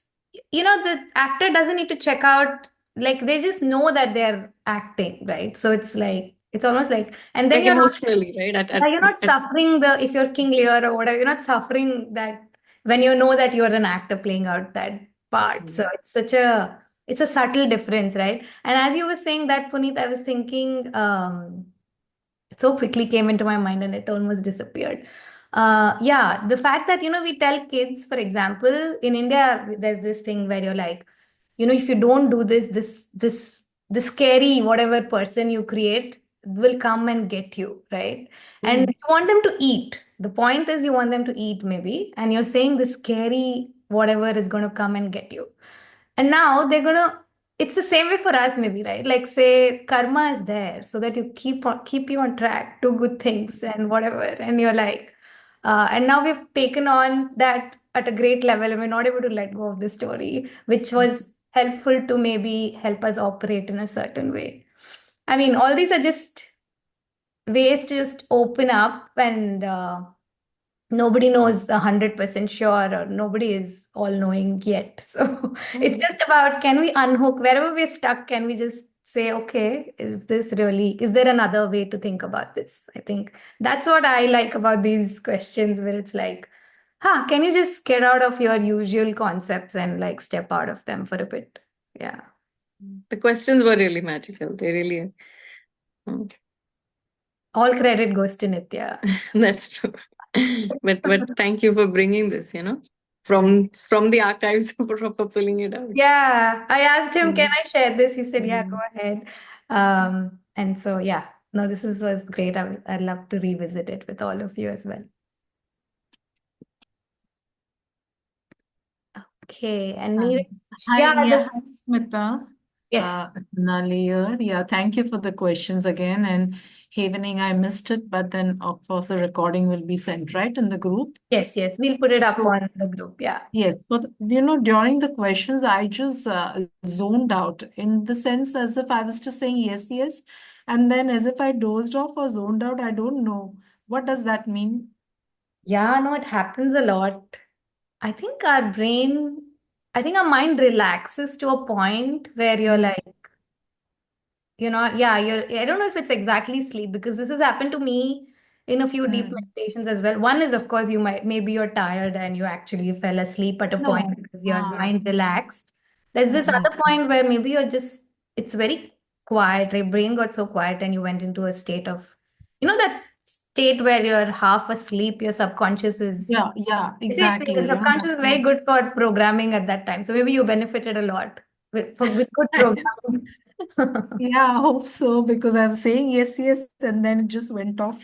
the actor doesn't need to check out, like they just know that they're acting, right? So it's like, it's almost like, and then Like, you're not, emotionally, right? yeah, you're not At suffering if you're King Lear or whatever, you're not suffering that when you know that you're an actor playing out that part. So it's a subtle difference, right? And as you were saying that, Puneet, I was thinking, it so quickly came into my mind and it almost disappeared. Yeah, the fact that, we tell kids, for example, in India, there's this thing where you're like, if you don't do this scary whatever person you create will come and get you, right? And Mm. you want them to eat. The point is you want them to eat maybe, and you're saying the scary whatever is going to come and get you. And now they're gonna, it's the same way for us, maybe, right? Like, say, karma is there so that you keep you on track, do good things and whatever. And you're like, and now we've taken on that at a great level, and we're not able to let go of the story, which was helpful to maybe help us operate in a certain way. I mean, all these are just ways to just open up, and nobody knows 100% sure, or nobody is all knowing yet. So it's Mm. just about, can we unhook wherever we're stuck? Can we just say, okay, is there another way to think about this? I think that's what I like about these questions, where it's like, can you just get out of your usual concepts and like step out of them for a bit? Yeah. the questions were really magical. They really. mm, All credit goes to Nitya. That's true. But thank you for bringing this, from the archives, for pulling it out. Yeah, I asked him, can Mm. I share this? He said, yeah, go Mm. ahead. And so, yeah, no, was great. I'd love to revisit it with all of you as well. Okay, and Neeraj, Hi, yeah, yeah, hi, Smitha. yes, Nali here. Yeah, thank you for the questions again. And evening, I missed it, but then of course the recording will be sent right in the group. yes, we'll put it up So on the group. Yeah. yes, but during the questions, I just zoned out in the sense as if I was just saying yes, yes, and then as if I dozed off or zoned out. I don't know. What does that mean? Yeah, no, it happens a lot. I think I think our mind relaxes to a point where you're Mm, like, yeah, I don't know if it's exactly sleep, because this has happened to me in a few deep mm. meditations as well. One is, of course, maybe you're tired and you actually fell asleep at a point No. because your mind relaxed. There's this Mm-mm. other point where maybe it's very quiet, your brain got so quiet and you went into a state of, that state where you're half asleep, your subconscious is, Yeah, they say exactly. your subconscious is That's very what. good for programming at that time. So maybe you benefited a lot. with good programming. Yeah, I hope so because I was saying yes, yes, and then it just went off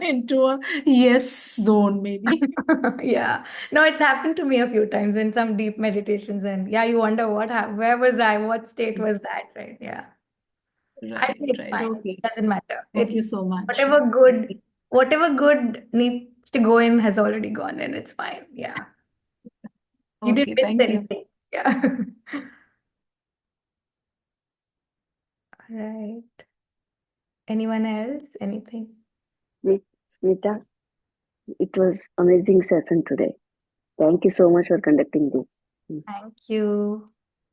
into a yes zone, maybe. Yeah. No, it's happened to me a few times in some deep meditations, and yeah, you wonder where was I? What state was that, right? Yeah. I Right, think it's right. fine. Okay. It doesn't matter. Thank It you so much. whatever good whatever good needs to go in has already gone in. It's fine. Yeah. You didn't Okay, miss thank you. anything. Yeah. All right. Anyone else? Anything? Smita, it was amazing session today. Thank you so much for conducting this. Mm. Thank you.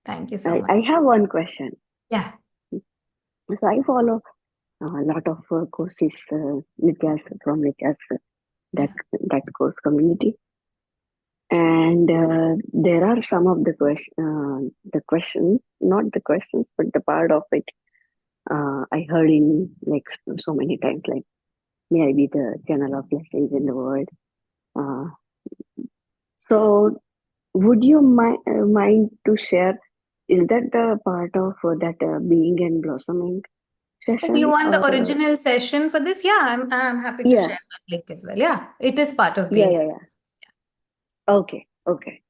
Thank you so I, much. I have one question. Yeah. So I follow a lot of courses, Nitya's from Nitya's that Yeah. that course community, and there are some of the questions, not the questions, but the part of it I heard in like so many times, like may I be the channel of blessings in the world. Uh, so would you mind to share? Is that the part of that being and blossoming Oh, you session, want or the original session for this? Yeah, I'm happy to yeah, share that link as well. Yeah, it is part of yeah, being. yeah, yeah. Okay, okay,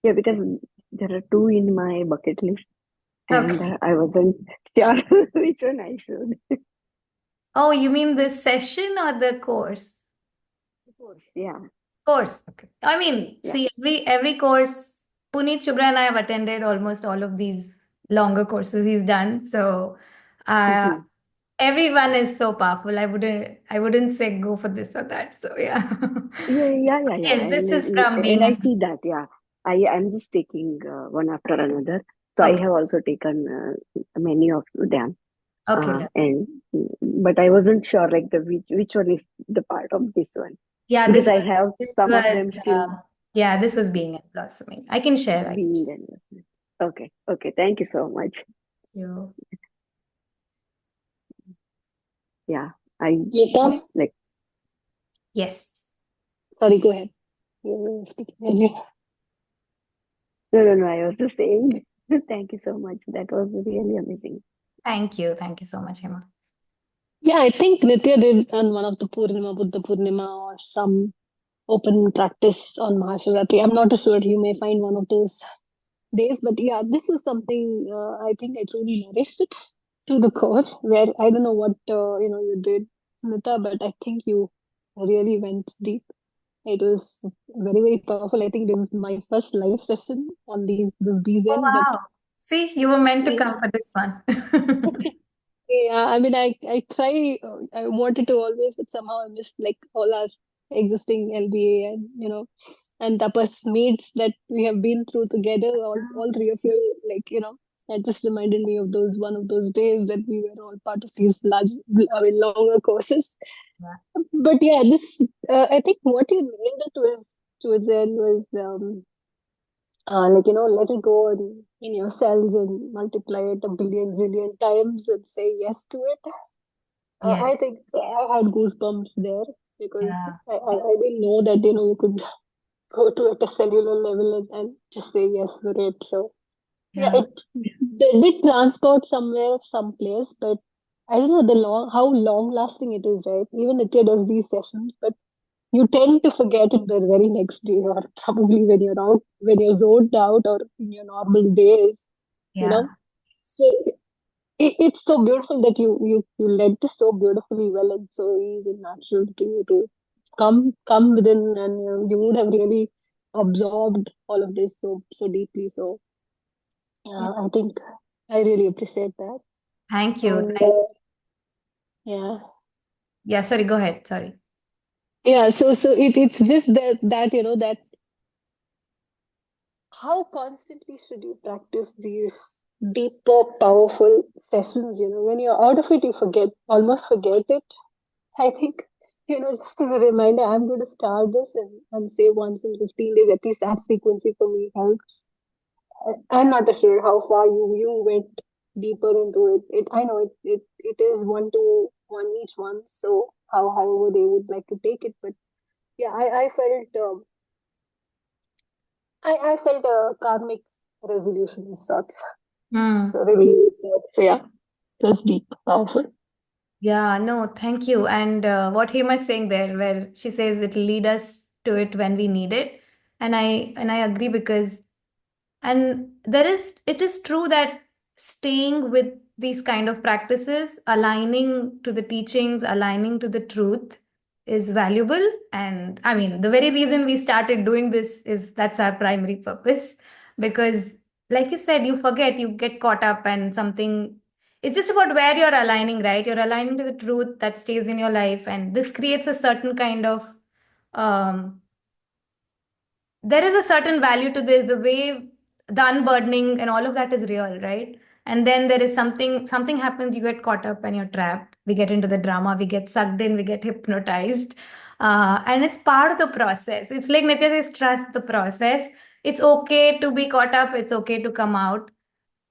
yeah, because there are two in my bucket list, and Okay. I wasn't sure which one I should. Oh, you mean this session or the course? Of course, yeah, Course. Okay. I mean, yeah. see, every course, Puneet Chubra and I have attended almost all of these longer courses he's done. So, uh, Mhm. everyone is so powerful. I wouldn't say go for this or that. So yeah. Yeah, yeah, yeah, yeah. Yes, this is from And being I an see that. Yeah, I'm just taking one after another. So I okay. have also taken many of them, Okay. Then. and but I wasn't sure like the which one is the part of this one Yeah, because this I was have this some of was them still yeah, this was being and blossoming. I can share. I can being share. in. Okay, okay. Thank you so much. You. Yeah, I Smitha, like. Yes. sorry, go ahead. You were speaking earlier. No, no, no. I was just saying. Thank you so much. That was really amazing. Thank you. Thank you so much, Emma. Yeah, I think Nitya did on one of the Purnima, Buddha Purnima, or some open practice on Mahashivratri. I'm not sure. You may find one of those days, but yeah, this is something I think I truly nourished it to the core. Where I don't know what you did, Smitha, but I think you really went deep. It was very, very powerful. I think this is my first live session on this Oh BZM, but wow. See, you were meant to come for this one. yeah, I mean, I try. I wanted to always, but somehow I missed like all our existing LBA and and tapas meets that we have been through together. All three of you, like that just reminded me of those one of those days that we were all part of these large, I mean, longer courses. Yeah. But yeah, this I think what you nailed it towards the end was let it go in your cells and multiply it a billion zillion times and say yes to it. Yes. I think I had goosebumps there because Yeah. I didn't know that you could go to at a cellular level and just say yes for it. So yeah, Yeah. it did transport somewhere, someplace, but I don't know how long lasting it is, right? Even Nitya does these sessions, but you tend to forget it the very next day, or probably when you're zoned out, or in your normal days, you Yeah. know. So it's so beautiful that you led this so beautifully well and so easy and natural to you to come within, and you would have really absorbed all of this so deeply. So Yeah. I think I really appreciate that. Thank you. And yeah, Yeah, sorry, go ahead. Sorry. yeah. So it's just that that how constantly should you practice these deeper, powerful sessions? When you're out of it, you almost forget it. I think, just as a reminder, I'm going to start this and say once in 15 days, at least that frequency for me helps. I'm not sure how far you went deeper into it. I know it is 1 to 1 each one, so however they would like to take it. But yeah, I felt I felt karmic. resolution of sorts. Hmm. So release of sorts. So yeah, it was deep, powerful. Yeah, no, thank you. And what Hema is saying there, where she says it'll lead us to it when we need it, and I agree because and it is true that staying with these kind of practices, aligning to the teachings, aligning to the truth is valuable. And I mean, the very reason we started doing this is that's our primary purpose. Because, like you said, you forget, you get caught up, and something, it's just about where you're aligning, right? You're aligning to the truth that stays in your life. And this creates a certain kind of um, there is a certain value to this, the way the unburdening and all of that is real, right? And then there is something happens, you get caught up and you're trapped. We get into the drama, we get sucked in, we get hypnotized. And it's part of the process. It's like Nitya says, trust the process. It's okay to be caught up, it's okay to come out.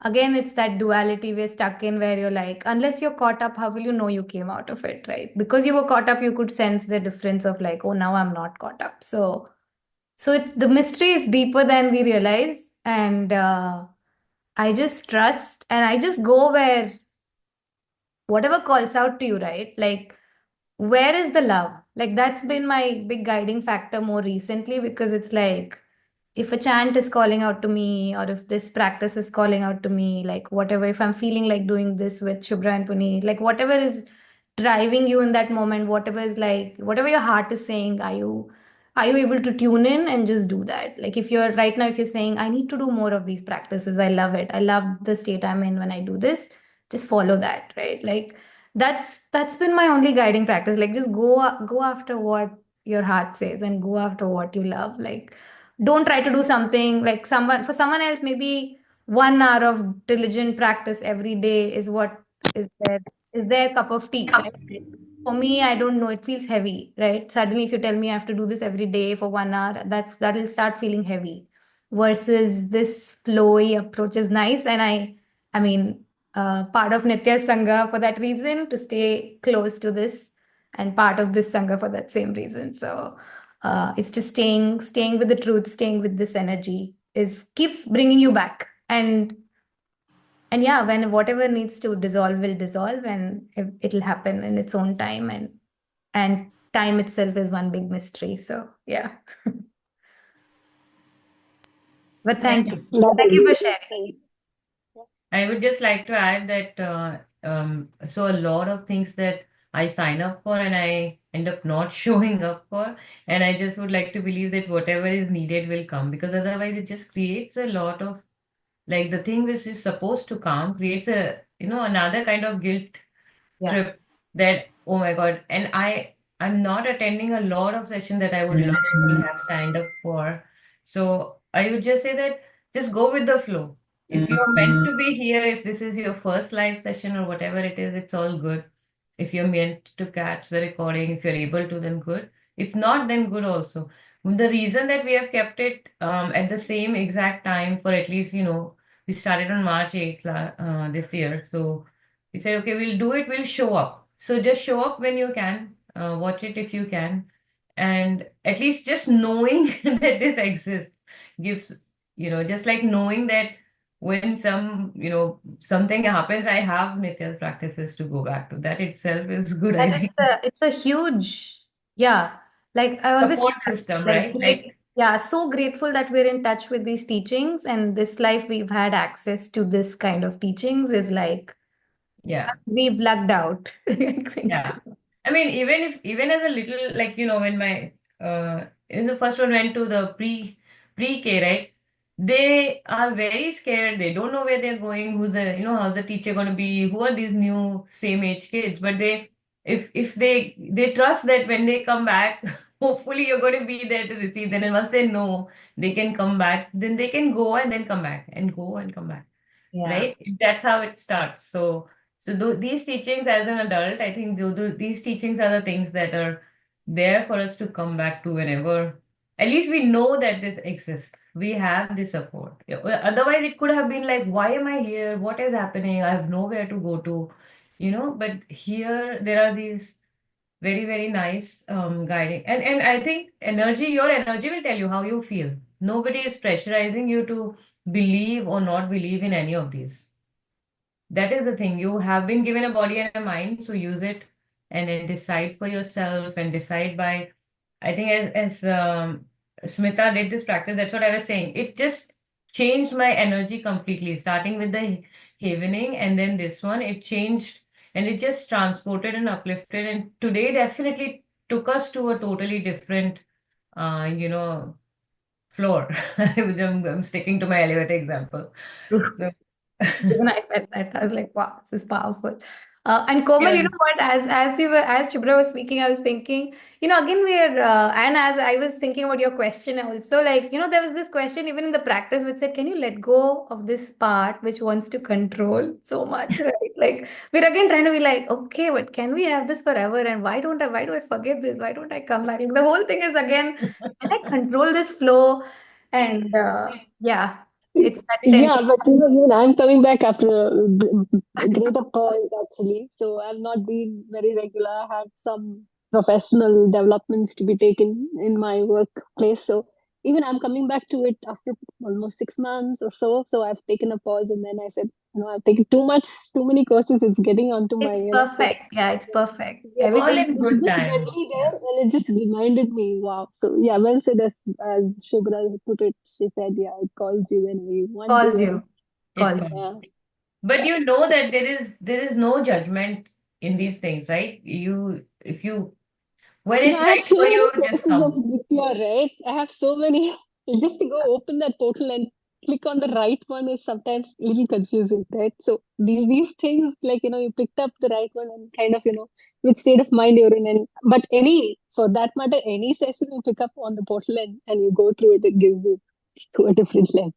Again, it's that duality we're stuck in where you're like, unless you're caught up, how will you know you came out of it, right? Because you were caught up, you could sense the difference of like, oh, now I'm not caught up. The mystery is deeper than we realize, and I just trust and I just go where whatever calls out to you, right? Like, where is the love? Like, that's been my big guiding factor more recently because it's like, if a chant is calling out to me, or if this practice is calling out to me, like, whatever, if I'm feeling like doing this with Shubhra and Puneet, like, whatever is driving you in that moment, whatever is like, whatever your heart is saying, are you able to tune in and just do that? Like, if you're right now, if you're saying, I need to do more of these practices, I love it, I love the state I'm in when I do this, just follow that, right? Like, that's been my only guiding practice. Like, just go after what your heart says and go after what you love. Like, don't try to do something like someone else, maybe 1 hour of diligent practice every day is what is their cup of tea, right? For me, I don't know, it feels heavy, right? Suddenly, if you tell me I have to do this every day for 1 hour, that'll start feeling heavy. Versus this flowy approach is nice. And I mean, part of Nitya Sangha for that reason, to stay close to this, and part of this Sangha for that same reason. So it's just staying with the truth, staying with this energy is keeps bringing you back. And yeah, when whatever needs to dissolve will dissolve, and it'll happen in its own time. And time itself is one big mystery. So yeah. But Yeah. thank you. Love Thank you for it. sharing. Thank you. I would just like to add that so a lot of things that I sign up for and I end up not showing up for, and I just would like to believe that whatever is needed will come, because otherwise it just creates a lot of, like, the thing which is supposed to come creates a, another kind of guilt Yeah. trip, that, oh my God. And I'm not attending a lot of sessions that I would love to have signed up for. So I would just say that just go with the flow. If you're meant to be here, if this is your first live session or whatever it is, it's all good. If you're meant to catch the recording, if you're able to, then good. If not, then good also. The reason that we have kept it at the same exact time for at least, we started on March 8th this year. So we said, okay, we'll do it, we'll show up. So just show up when you can, watch it if you can. And at least just knowing that this exists gives, just like knowing that when something happens, I have Nitya's practices to go back to. That itself is good, I And think. it's a huge, yeah. Like I always say Support that, system, like, right? Like, yeah, so grateful that we're in touch with these teachings, and this life we've had access to this kind of teachings is like yeah. we've lucked out. I think so. Yeah. I mean, even as a little, like, when my in the first one went to the pre-K, right? They are very scared. They don't know where they're going, who's the, how's the teacher going to be, who are these new same age kids. But if they trust that when they come back, hopefully you're going to be there to receive them. And once they know they can come back, then they can go and then come back and go and come back, Yeah. right? That's how it starts. So these teachings as an adult, I think these teachings are the things that are there for us to come back to whenever. At least we know that this exists. We have this support. Yeah, well, otherwise, it could have been like, why am I here? What is happening? I have nowhere to go to, But here, there are these Very, very nice guiding. And I think your energy will tell you how you feel. Nobody is pressurizing you to believe or not believe in any of these. That is the thing. You have been given a body and a mind, so use it and then decide for yourself and decide by, I think as Smita did this practice, that's what I was saying. It just changed my energy completely, starting with the havening and then this one. It changed and it just transported and uplifted. And today definitely took us to a totally different, you know, floor. I'm sticking to my elevator example. So, Even I felt that. I was like, wow, this is powerful. And Komal, yeah. you know what? As Shubhra was speaking, I was thinking, again and as I was thinking about your question also, like, there was this question even in the practice which said, can you let go of this part which wants to control so much, right? Like we're again trying to be like, okay, but can we have this forever? And why do I forget this? Why don't I come back? Like, the whole thing is again, can I control this flow? And yeah, it's that Yeah, tendency. but even I'm coming back after a greater pause actually. So I've not been very regular. I had some professional developments to be taken in my workplace. So even I'm coming back to it after almost 6 months or so. So I've taken a pause and then I said, I've taken too many courses. It's getting onto my, It's so perfect. Yeah, it's perfect. yeah, All Everything. in it's good just time. readily Yeah. there, and it just reminded me. Wow. So yeah, well said. As Shubhra put it, she said, yeah, it calls you whenever you want Calls to, you. and It Calls you. comes. yeah, But you know that there is no judgment in these things, right? You if you when it's I have right so for many you, just courses of come. Nitya, right? I have so many. Just to go open that portal and click on the right one is sometimes a little confusing, right? So these things, like you picked up the right one and kind of which state of mind you're in, and but any for that matter, any session you pick up on the portal and you go through it, it gives you to a different level.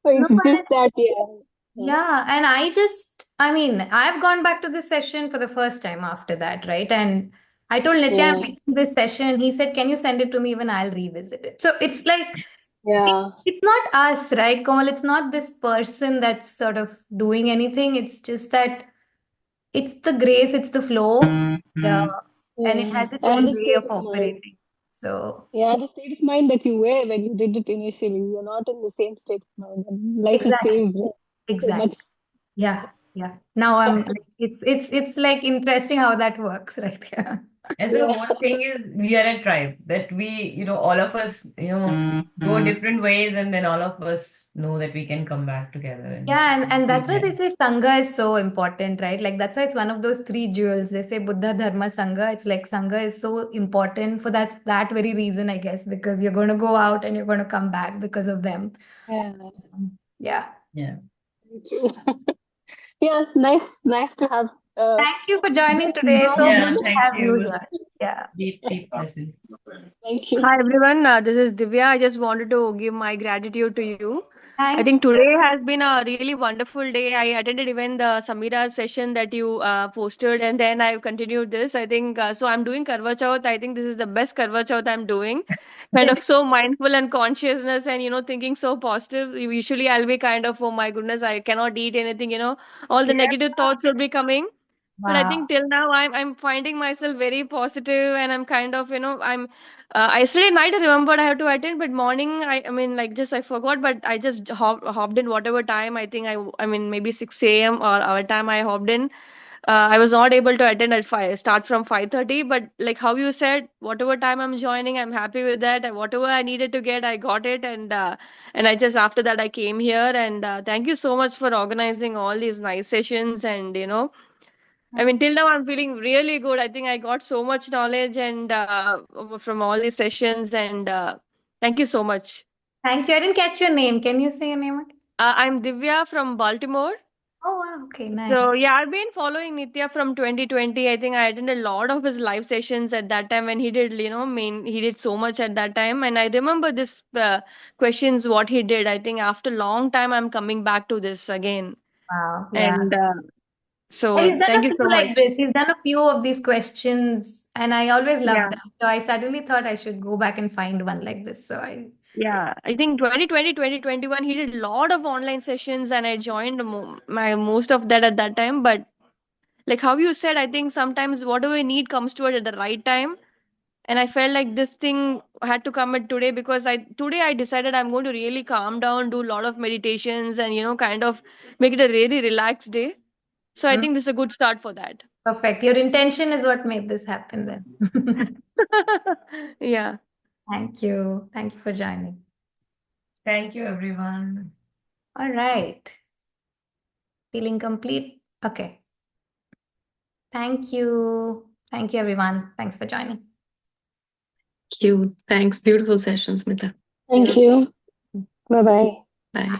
So No, it's and just it's that, yeah. yeah, and I mean, I've gone back to this session for the first time after that, right? And I told Nitya I'm Yeah, making this session, and he said, "Can you send it to me? Even I'll revisit it." So it's like yeah, it's not us, right, Komal? It's not this person that's sort of doing anything. It's just that it's the grace, it's the flow, uh, and it yeah. has its And own the way state of of mind. operating. So Yeah, the state of mind that you were when you did it initially, you're not in the same state of mind. And life has exactly, changed so much. exactly. Yeah, yeah. Now I'm like, it's like interesting how that works, right? Yeah. And so Yeah, whole thing is we are a tribe that all of us, go different ways, and then all of us know that we can come back together and Yeah, and be that's why they better. say Sangha is so important, right? Like that's why it's one of those three jewels. They say Buddha, Dharma, Sangha. It's like Sangha is so important for that very reason, I guess, because you're going to go out and you're going to come back because of them. yeah, Yeah. Yeah. very true. Yeah, nice to have Thank you for joining just today. So good Yeah, to thank have you. you It was here. Yeah. deep session. thank you. Hi everyone, this is Divya. I just wanted to give my gratitude to you. I Thank think you. today has been a really wonderful day. I attended even the Samira's session that you posted, and then I've continued this. I think so. I'm doing Karva Chauth. I think this is the best Karva Chauth I'm doing. Kind of so mindful and consciousness, and thinking so positive. Usually, I'll be kind of, oh my goodness, I cannot eat anything. All the Yeah. negative thoughts will be coming. But I Wow. think till now I'm finding myself very positive, and I'm kind of I'm yesterday night I remembered I have to attend, but morning I mean like just I forgot, but I just hopped in whatever time. I think I mean maybe 6 a.m. or our time I hopped in. I was not able to attend at 5, start from 5:30, but like how you said, whatever time I'm joining, I'm happy with that. And whatever I needed to get, I got it, and I just after that I came here, and thank you so much for organizing all these nice sessions, and I mean, till now I'm feeling really good. I think I got so much knowledge and from all these sessions, and thank you so much. Thank you. I didn't catch your name. Can you say your name again? I'm Divya from Baltimore. Oh, wow. Okay, nice. So yeah, I've been following Nitya from 2020. I think I attended a lot of his live sessions at that time when he did, he did so much at that time. And I remember this questions what he did. I think after long time I'm coming back to this again. Wow. Yeah. And And so he's done thank a you few so like much. this. He's done a few of these questions, and I always Yeah. loved them. So I suddenly thought I should go back and find one like this. So yeah. Yeah, I think 2020, 2021, he did a lot of online sessions and I joined my most of that at that time. But like how you said, I think sometimes whatever we need comes to us at the right time. And I felt like this thing had to come at today, because I decided I'm going to really calm down, do a lot of meditations, and kind of make it a really relaxed day. So I Mm, think this is a good start for that. Perfect. Your intention is what made this happen then. Yeah. Thank you. Thank you for joining. Thank you, everyone. All right. Feeling complete? Okay. Thank you. Thank you, everyone. Thanks for joining. Thank you. Thanks. Beautiful session, Smitha. Thank you. Bye bye. Bye.